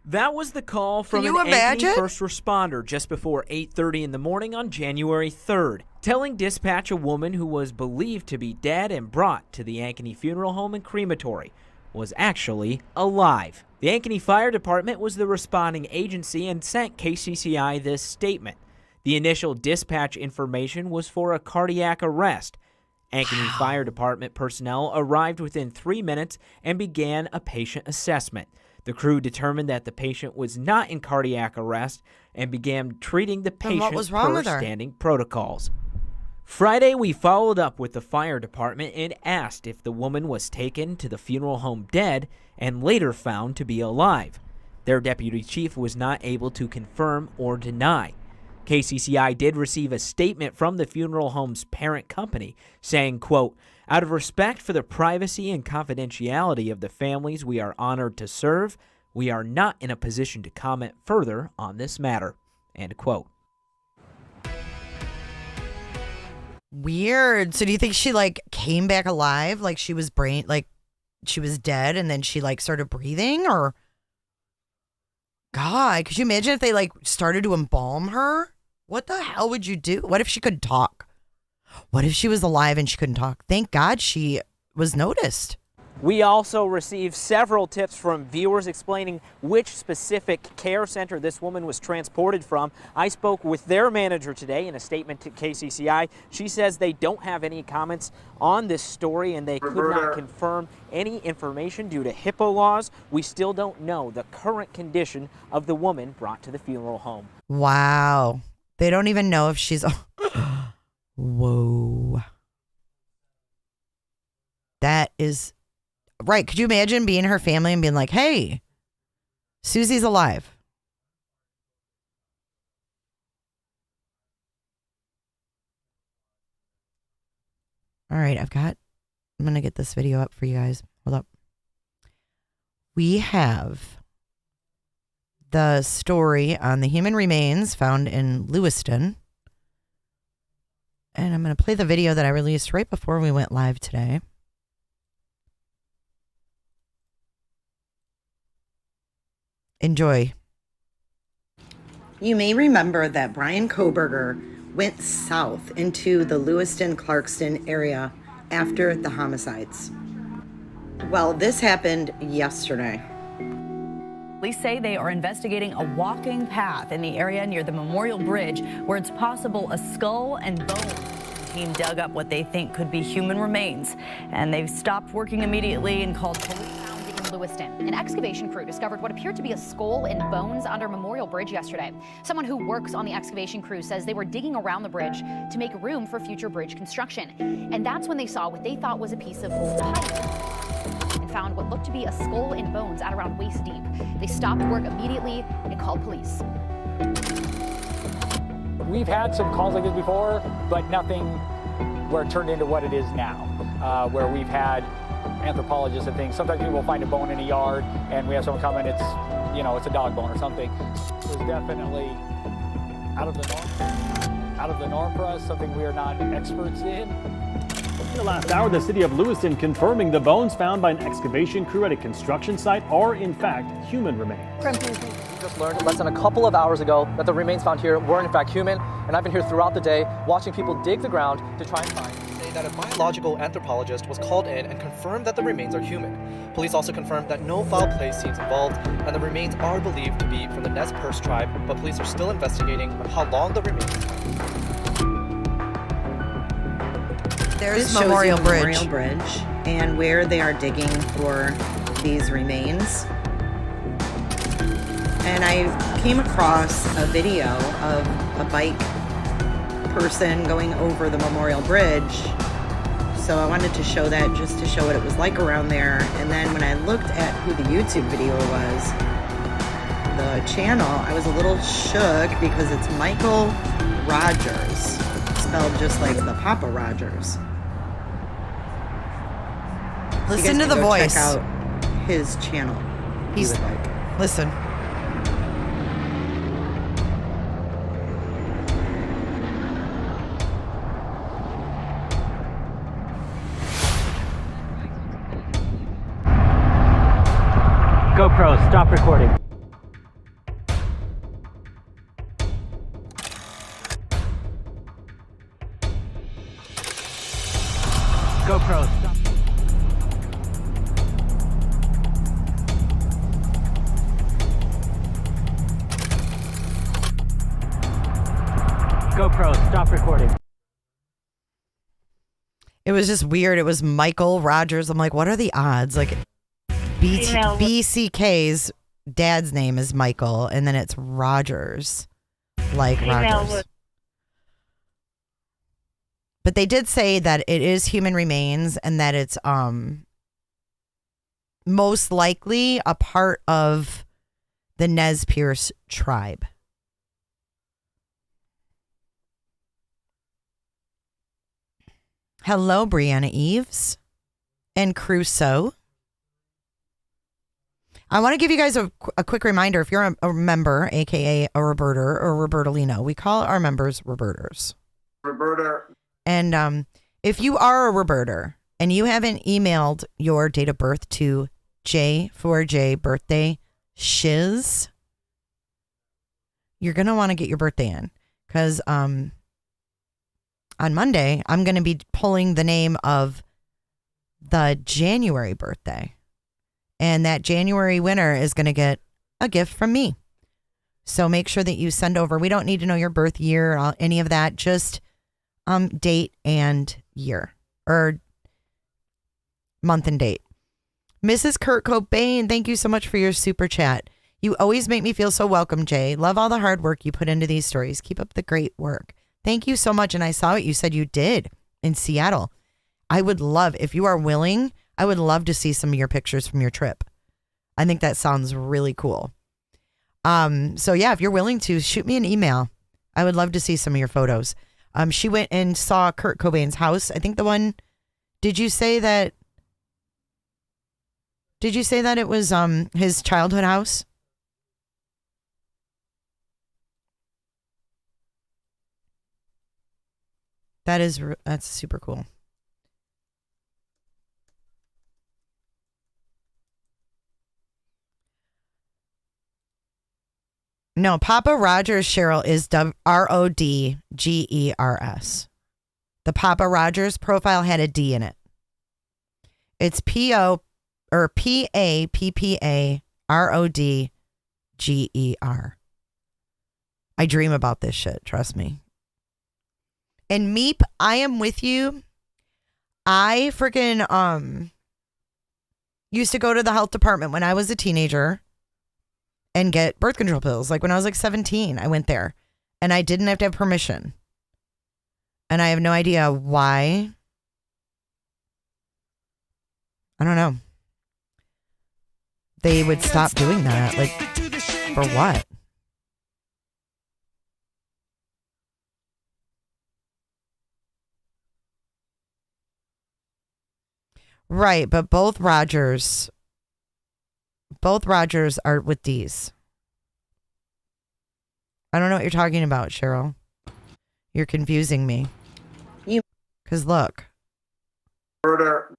That was the call from an Ankeny first responder just before 8:30 in the morning on January 3rd, telling dispatch a woman who was believed to be dead and brought to the Ankeny funeral home and crematory was actually alive. The Ankeny Fire Department was the responding agency and sent KCCI this statement. The initial dispatch information was for a cardiac arrest. Ankeny Fire Department personnel arrived within 3 minutes and began a patient assessment. The crew determined that the patient was not in cardiac arrest and began treating the patient per standing protocols. Friday, we followed up with the fire department and asked if the woman was taken to the funeral home dead and later found to be alive. Their deputy chief was not able to confirm or deny. KCCI did receive a statement from the funeral home's parent company saying, quote, "Out of respect for the privacy and confidentiality of the families we are honored to serve, we are not in a position to comment further on this matter." End quote. Weird. So do you think she came back alive? Like she was she was dead and then she started breathing? Or God, could you imagine if they started to embalm her? What the hell would you do? What if she could talk? What if she was alive and she couldn't talk? Thank God she was noticed. We also received several tips from viewers explaining which specific care center this woman was transported from. I spoke with their manager today in a statement to KCCI. She says they don't have any comments on this story and they could not confirm any information due to HIPAA laws. We still don't know the current condition of the woman brought to the funeral home. Wow. They don't even know if she's... Whoa. That is... Right. Could you imagine being her family and being like, hey, Susie's alive? All right. I'm going to get this video up for you guys. Hold up. We have the story on the human remains found in Lewiston. And I'm going to play the video that I released right before we went live today. Enjoy. You may remember that Bryan Kohberger went south into the Lewiston-Clarkston area after the homicides. Well, this happened yesterday. Police say they are investigating a walking path in the area near the Memorial Bridge where it's possible a skull and bones. The team dug up what they think could be human remains, and they've stopped working immediately and called police. In Lewiston, an excavation crew discovered what appeared to be a skull and bones under Memorial Bridge yesterday. Someone who works on the excavation crew says they were digging around the bridge to make room for future bridge construction. And that's when they saw what they thought was a piece of old pipe and found what looked to be a skull and bones at around waist deep. They stopped work immediately and called police. We've had some calls like this before, but nothing where it turned into what it is now, where we've had anthropologists and things. Sometimes people will find a bone in a yard and we have someone come in, it's a dog bone or something. It was definitely out of the norm for us, something we are not experts in. In the last hour, the city of Lewiston confirming the bones found by an excavation crew at a construction site are in fact human remains. We just learned less than a couple of hours ago that the remains found here were in fact human, and I've been here throughout the day watching people dig the ground to try and find. That a biological anthropologist was called in and confirmed that the remains are human. Police also confirmed that no foul play seems involved, and the remains are believed to be from the Nez Perce tribe, but police are still investigating on how long the remains are. There's Memorial Bridge and where they are digging for these remains. And I came across a video of a bike person going over the Memorial Bridge. So I wanted to show that just to show what it was like around there. And then when I looked at who the YouTube video was, the channel, I was a little shook because it's Michael Rogers, spelled just like the Papa Rogers. Listen to the voice. Check out his channel. He's like, listen. GoPro, stop recording. GoPro, stop. GoPro, stop recording. It was just weird. It was Michael Rogers. I'm like, what are the odds? Like, BCK's dad's name is Michael, and then it's Rogers, like Rogers. But they did say that it is human remains and that it's most likely a part of the Nez Perce tribe. Hello, Brianna Eves and Crusoe. I want to give you guys a quick reminder. If you're a member, aka a Roberter or Robertolino, we call our members Roberters. Roberta. And if you are a Roberter and you haven't emailed your date of birth to J4J birthday shiz, you're going to want to get your birthday in because on Monday, I'm going to be pulling the name of the January birthday. And that January winner is going to get a gift from me. So make sure that you send over. We don't need to know your birth year or any of that. Just date and year or month and date. Mrs. Kurt Cobain, thank you so much for your super chat. You always make me feel so welcome, Jay. Love all the hard work you put into these stories. Keep up the great work. Thank you so much. And I saw what you said you did in Seattle. I would love, if you are willing, I would love to see some of your pictures from your trip. I think that sounds really cool. So yeah, if you're willing to, shoot me an email. I would love to see some of your photos. She went and saw Kurt Cobain's house. I think the one, did you say that it was his childhood house? That's super cool. No, Papa Rogers, Cheryl, is Rodgers. The Papa Rogers profile had a D in it. It's PAPPARODGER. I dream about this shit, trust me. And Meep, I am with you. I freaking used to go to the health department when I was a teenager and get birth control pills. Like when I was like 17, I went there and I didn't have to have permission. And I have no idea why. I don't know. They would stop doing that. Like, for what? Right, but both Rogers are with D's. I don't know what you're talking about, Cheryl. You're confusing me. Because look. Murder.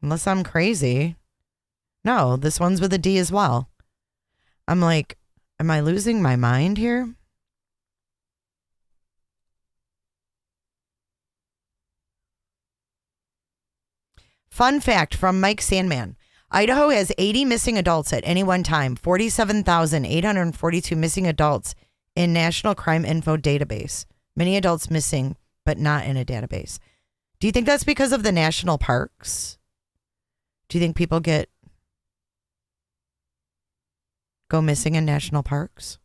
Unless I'm crazy. No, this one's with a D as well. I'm like, am I losing my mind here? Fun fact from Mike Sandman. Idaho has 80 missing adults at any one time, 47,842 missing adults in National Crime Info database. Many adults missing, but not in a database. Do you think that's because of the national parks? Do you think people go missing in national parks?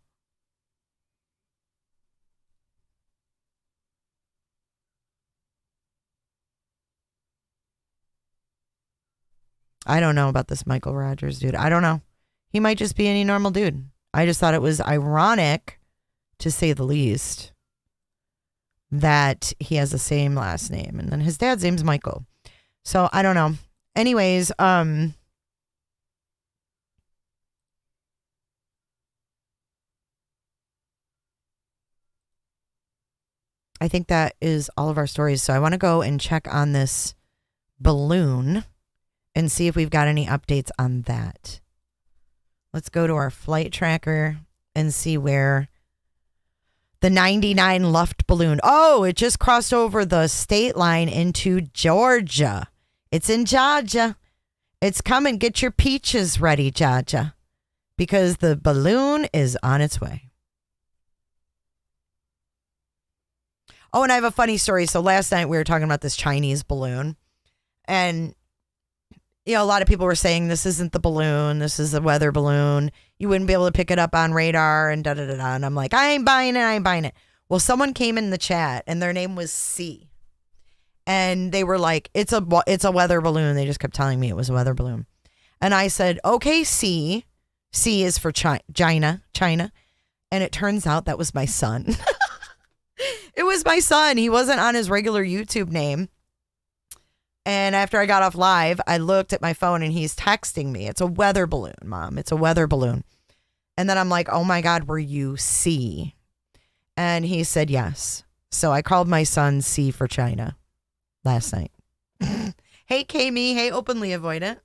I don't know about this Michael Rogers dude. I don't know. He might just be any normal dude. I just thought it was ironic, to say the least, that he has the same last name. And then his dad's name's Michael. So I don't know. Anyways, I think that is all of our stories. So I want to go and check on this balloon and see if we've got any updates on that. Let's go to our flight tracker and see where the 99 Luft balloon. Oh, it just crossed over the state line into Georgia. It's in Georgia. It's coming. Get your peaches ready, Georgia, because the balloon is on its way. Oh, and I have a funny story. So last night we were talking about this Chinese balloon, and you know, a lot of people were saying this isn't the balloon, this is a weather balloon. You wouldn't be able to pick it up on radar and da-da-da-da. And I'm like, I ain't buying it. Well, someone came in the chat and their name was C. And they were like, it's a weather balloon. They just kept telling me it was a weather balloon. And I said, okay, C. C is for China. And it turns out that was my son. It was my son. He wasn't on his regular YouTube name. And after I got off live, I looked at my phone and he's texting me. It's a weather balloon, Mom. It's a weather balloon. And then I'm like, oh my God, were you C? And he said yes. So I called my son C for China last night. Hey, Kami. Hey, Openly Avoidant.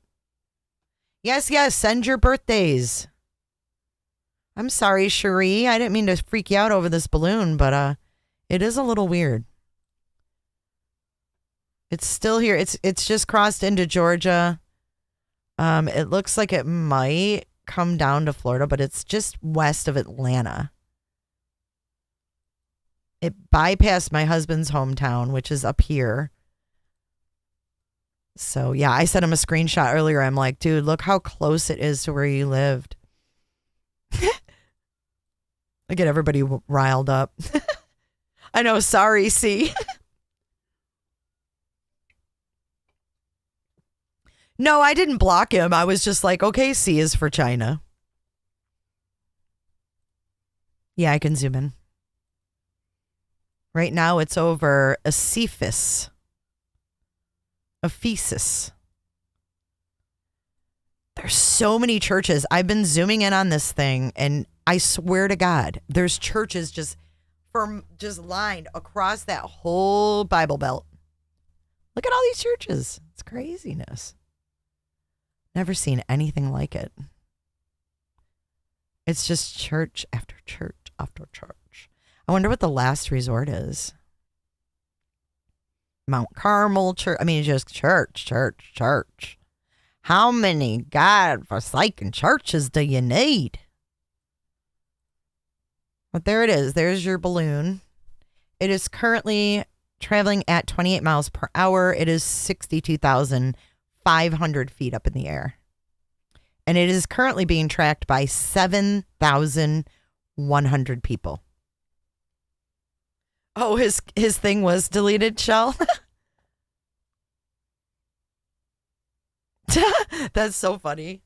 Yes, send your birthdays. I'm sorry, Cherie. I didn't mean to freak you out over this balloon, but it is a little weird. It's still here. It's just crossed into Georgia. It looks like it might come down to Florida, but it's just west of Atlanta. It bypassed my husband's hometown, which is up here. So yeah, I sent him a screenshot earlier. I'm like, dude, look how close it is to where you lived. I get everybody riled up. I know. Sorry, C. No, I didn't block him. I was just like, okay, C is for China. Yeah, I can zoom in. Right now it's over Ephesus. There's so many churches. I've been zooming in on this thing, and I swear to God, there's churches just lined across that whole Bible Belt. Look at all these churches. It's craziness. Never seen anything like it. It's just church after church after church. I wonder what the last resort is. Mount Carmel Church. I mean, just church. How many God-forsaken churches do you need? But there it is. There's your balloon. It is currently traveling at 28 miles per hour. It is 62,500 feet up in the air. And it is currently being tracked by 7,100 people. Oh, his thing was deleted, Shell? That's so funny.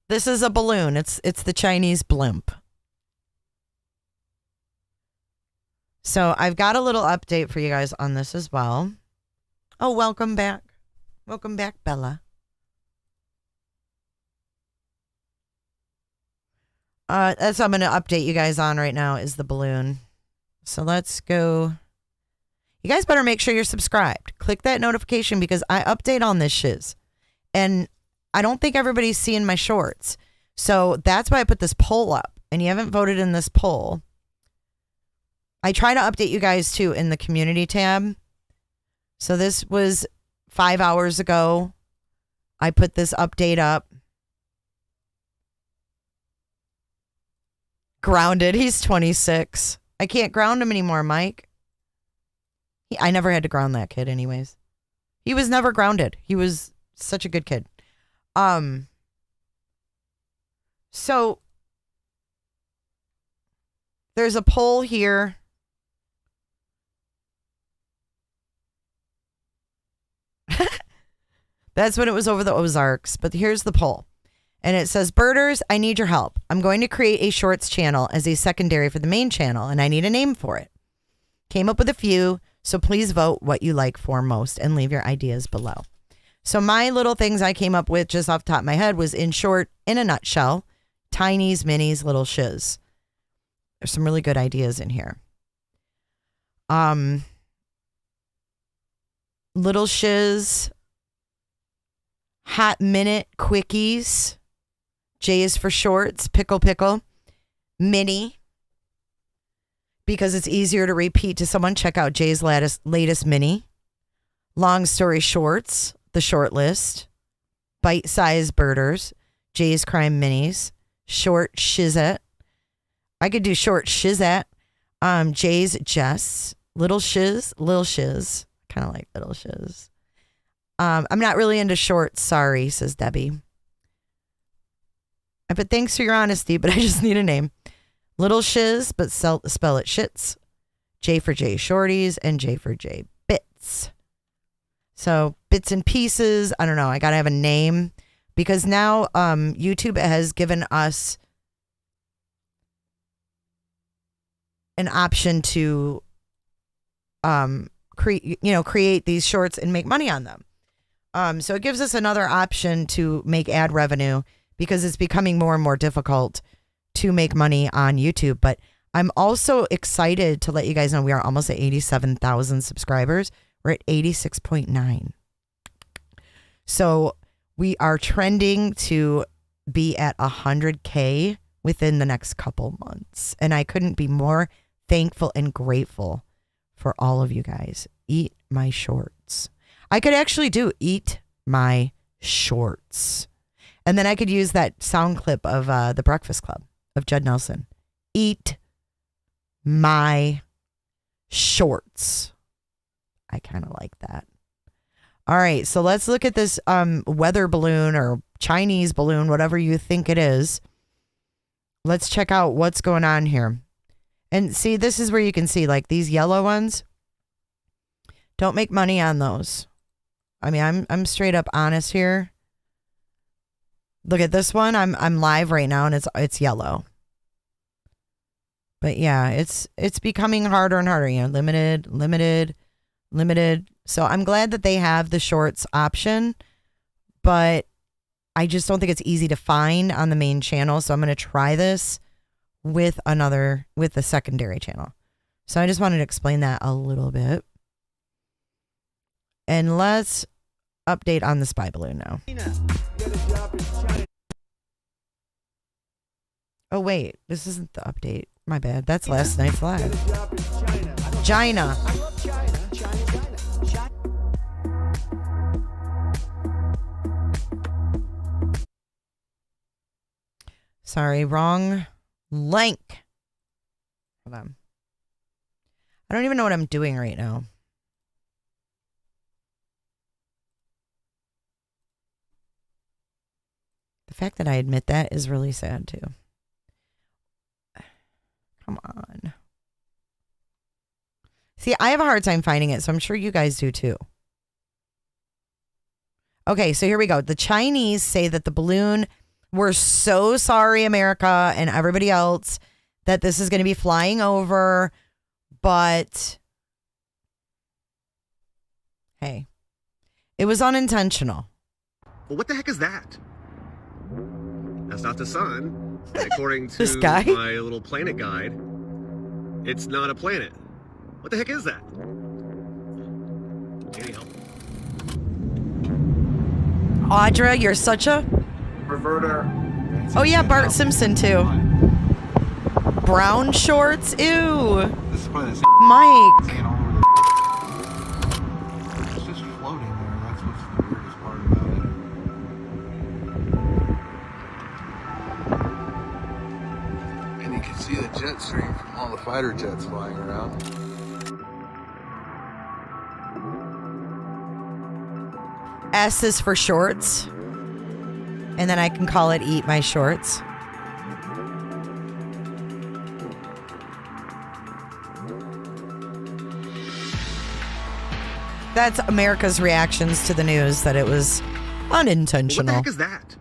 This is a balloon. It's the Chinese blimp. So I've got a little update for you guys on this as well. Oh, welcome back. Welcome back, Bella. That's what I'm going to update you guys on right now is the balloon. So let's go. You guys better make sure you're subscribed. Click that notification because I update on this shiz. And I don't think everybody's seeing my shorts. So that's why I put this poll up. And you haven't voted in this poll. I try to update you guys too in the community tab. So this was 5 hours ago. I put this update up. Grounded. He's 26. I can't ground him anymore, Mike. I never had to ground that kid anyways. He was never grounded. He was such a good kid. So there's a poll here. That's when it was over the Ozarks. But here's the poll. And it says, Birders, I need your help. I'm going to create a shorts channel as a secondary for the main channel, and I need a name for it. Came up with a few, so please vote what you like for most and leave your ideas below. So my little things I came up with just off the top of my head was, in short, in a nutshell, tinies, minis, little shiz. There's some really good ideas in here. Little shiz, hot minute quickies. J is for shorts, pickle, mini. Because it's easier to repeat to someone, check out Jay's latest mini. Long story shorts, the short list. Bite-sized birders, Jay's crime minis. Short shizette. I could do short shizette. Jay's Jess. Little shiz. Kind of like little shiz. I'm not really into shorts, sorry, says Debbie. But thanks for your honesty, but I just need a name. Little shiz, but spell it shits. J for J shorties and J for J bits. So bits and pieces. I don't know. I got to have a name because now YouTube has given us an option to create these shorts and make money on them. So it gives us another option to make ad revenue because it's becoming more and more difficult to make money on YouTube. But I'm also excited to let you guys know we are almost at 87,000 subscribers. We're at 86.9. So we are trending to be at 100K within the next couple months. And I couldn't be more thankful and grateful for all of you guys. Eat my shorts. I could actually do eat my shorts. And then I could use that sound clip of The Breakfast Club of Judd Nelson. Eat my shorts. I kind of like that. All right, so let's look at this weather balloon or Chinese balloon, whatever you think it is. Let's check out what's going on here. And see, this is where you can see like these yellow ones. Don't make money on those. I mean, I'm straight up honest here. Look at this one. I'm live right now and it's yellow. But yeah, it's becoming harder and harder, limited. So I'm glad that they have the shorts option, but I just don't think it's easy to find on the main channel. So I'm going to try this with the secondary channel. So I just wanted to explain that a little bit. And let's update on the spy balloon now. Oh, wait. This isn't the update. My bad. That's last night's live. China. Sorry, wrong link. Hold on. I don't even know what I'm doing right now. The fact that I admit that is really sad too. Come on. See, I have a hard time finding it, so I'm sure you guys do too. Okay, so here we go. The Chinese say that the balloon, we're so sorry, America and everybody else, that this is going to be flying over, but hey, it was unintentional. Well, what the heck is that? That's not the sun. And according to This guy? my little planet guide, it's not a planet. What the heck is that? Any help? Audra, you're such a... Reverter. Oh yeah, Bart Simpson too. Brown shorts? Ew. Mike. It's just floating there. That's what's the weirdest part about it. And you can see the jet stream from all the fighter jets flying around. S is for shorts. And then I can call it Eat My Shorts. That's America's reactions to the news that it was unintentional. What the heck is that?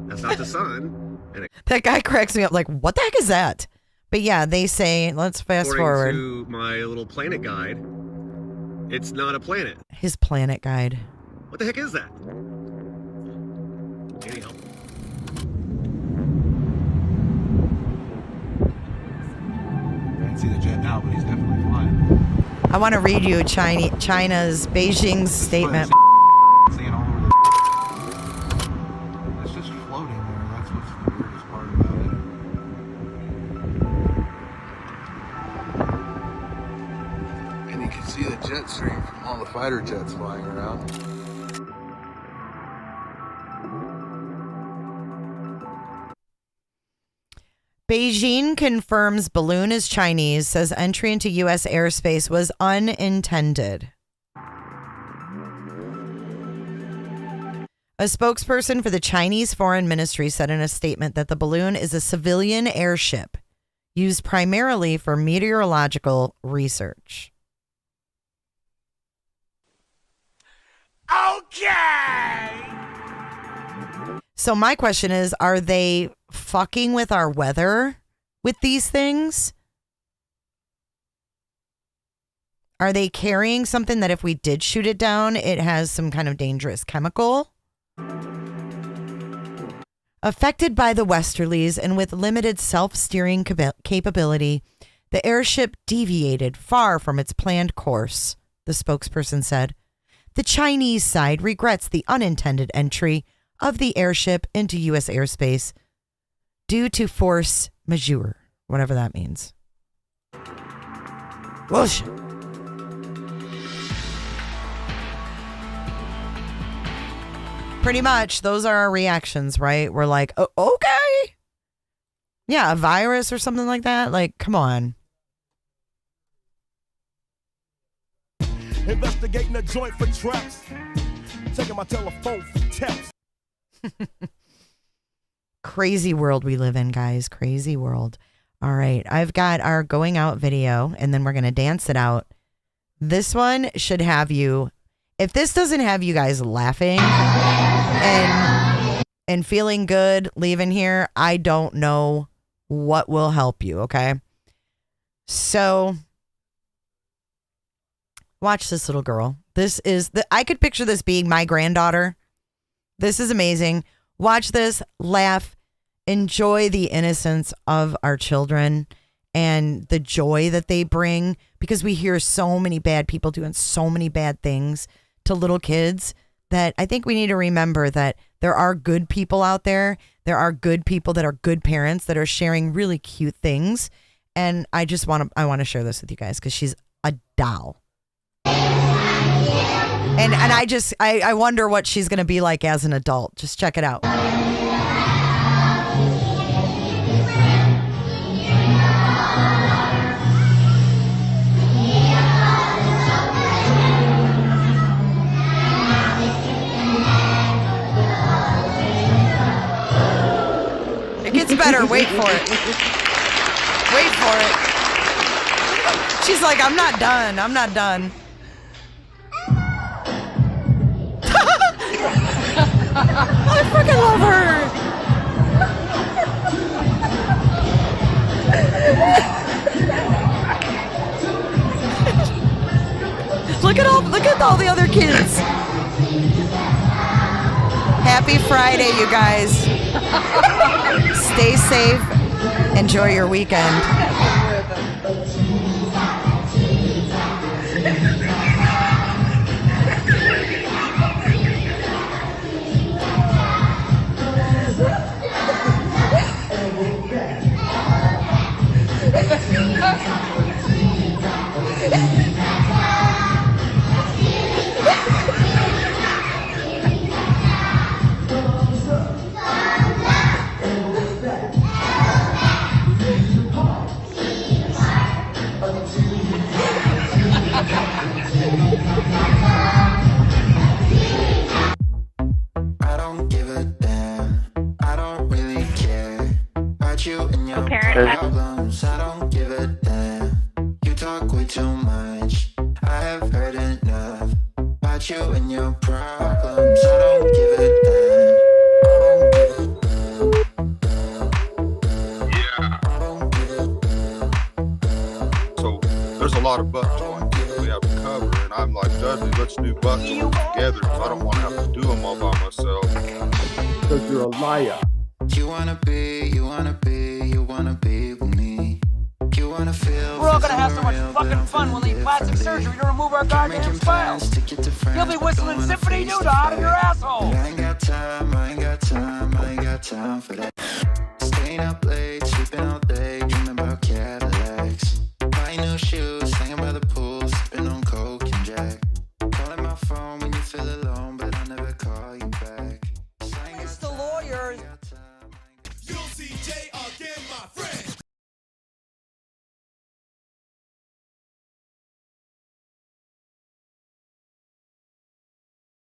That's not the sun. And That guy cracks me up like, what the heck is that? But yeah, they say, let's fast forward. According to my little planet guide, it's not a planet. His planet guide. What the heck is that? Any help? Can't see the jet now, but he's definitely flying. I want to read you China's Beijing's statement. Seeing all over the... It's just floating there. That's what's the weirdest part about it. And you can see the jet stream from all the fighter jets flying around. Beijing confirms balloon is Chinese, says entry into U.S. airspace was unintended. A spokesperson for the Chinese Foreign Ministry said in a statement that the balloon is a civilian airship used primarily for meteorological research. Okay! So my question is, are they fucking with our weather with these things? Are they carrying something that if we did shoot it down, it has some kind of dangerous chemical? Affected by the westerlies and with limited self-steering capability, the airship deviated far from its planned course, the spokesperson said. The Chinese side regrets the unintended entry of the airship into U.S. airspace due to force majeure, whatever that means. Bullshit. Pretty much, those are our reactions, right? We're like, oh, okay. Yeah, a virus or something like that. Like, come on. Investigating a joint for traps. Taking my telephone for text. Crazy world we live in, guys. Crazy world. All right. I've got our going out video, and then we're going to dance it out. This one should have you, if this doesn't have you guys laughing and feeling good leaving here, I don't know what will help you, okay? So Watch this little girl. I could picture this being my granddaughter. This is amazing. Watch this, laugh, enjoy the innocence of our children and the joy that they bring, because we hear so many bad people doing so many bad things to little kids that I think we need to remember that there are good people out there. There are good people that are good parents that are sharing really cute things. And I want to share this with you guys because she's a doll. And I wonder what she's going to be like as an adult. Just check it out. It gets better. Wait for it. Wait for it. She's like, I'm not done. I'm not done. I freaking love her. Look at all the other kids. Happy Friday, you guys. Stay safe. Enjoy your weekend. Problems, I don't give a damn. You talk way too much. I have heard enough about you and your problems. I don't give a damn. I don't give a damn. Yeah. I don't give a damn. So there's a lot of butt joints that we have to cover, and I'm like, Dudley, let's do butt joints together because I don't want to have to do them all by myself. Because you're a liar. You wanna be with me. You wanna feel. We're all gonna have so much fucking fun. We'll need plastic surgery to remove our goddamn spines. You'll be whistling Symphony Nuda out of your asshole. I ain't got time for that. Staying up late.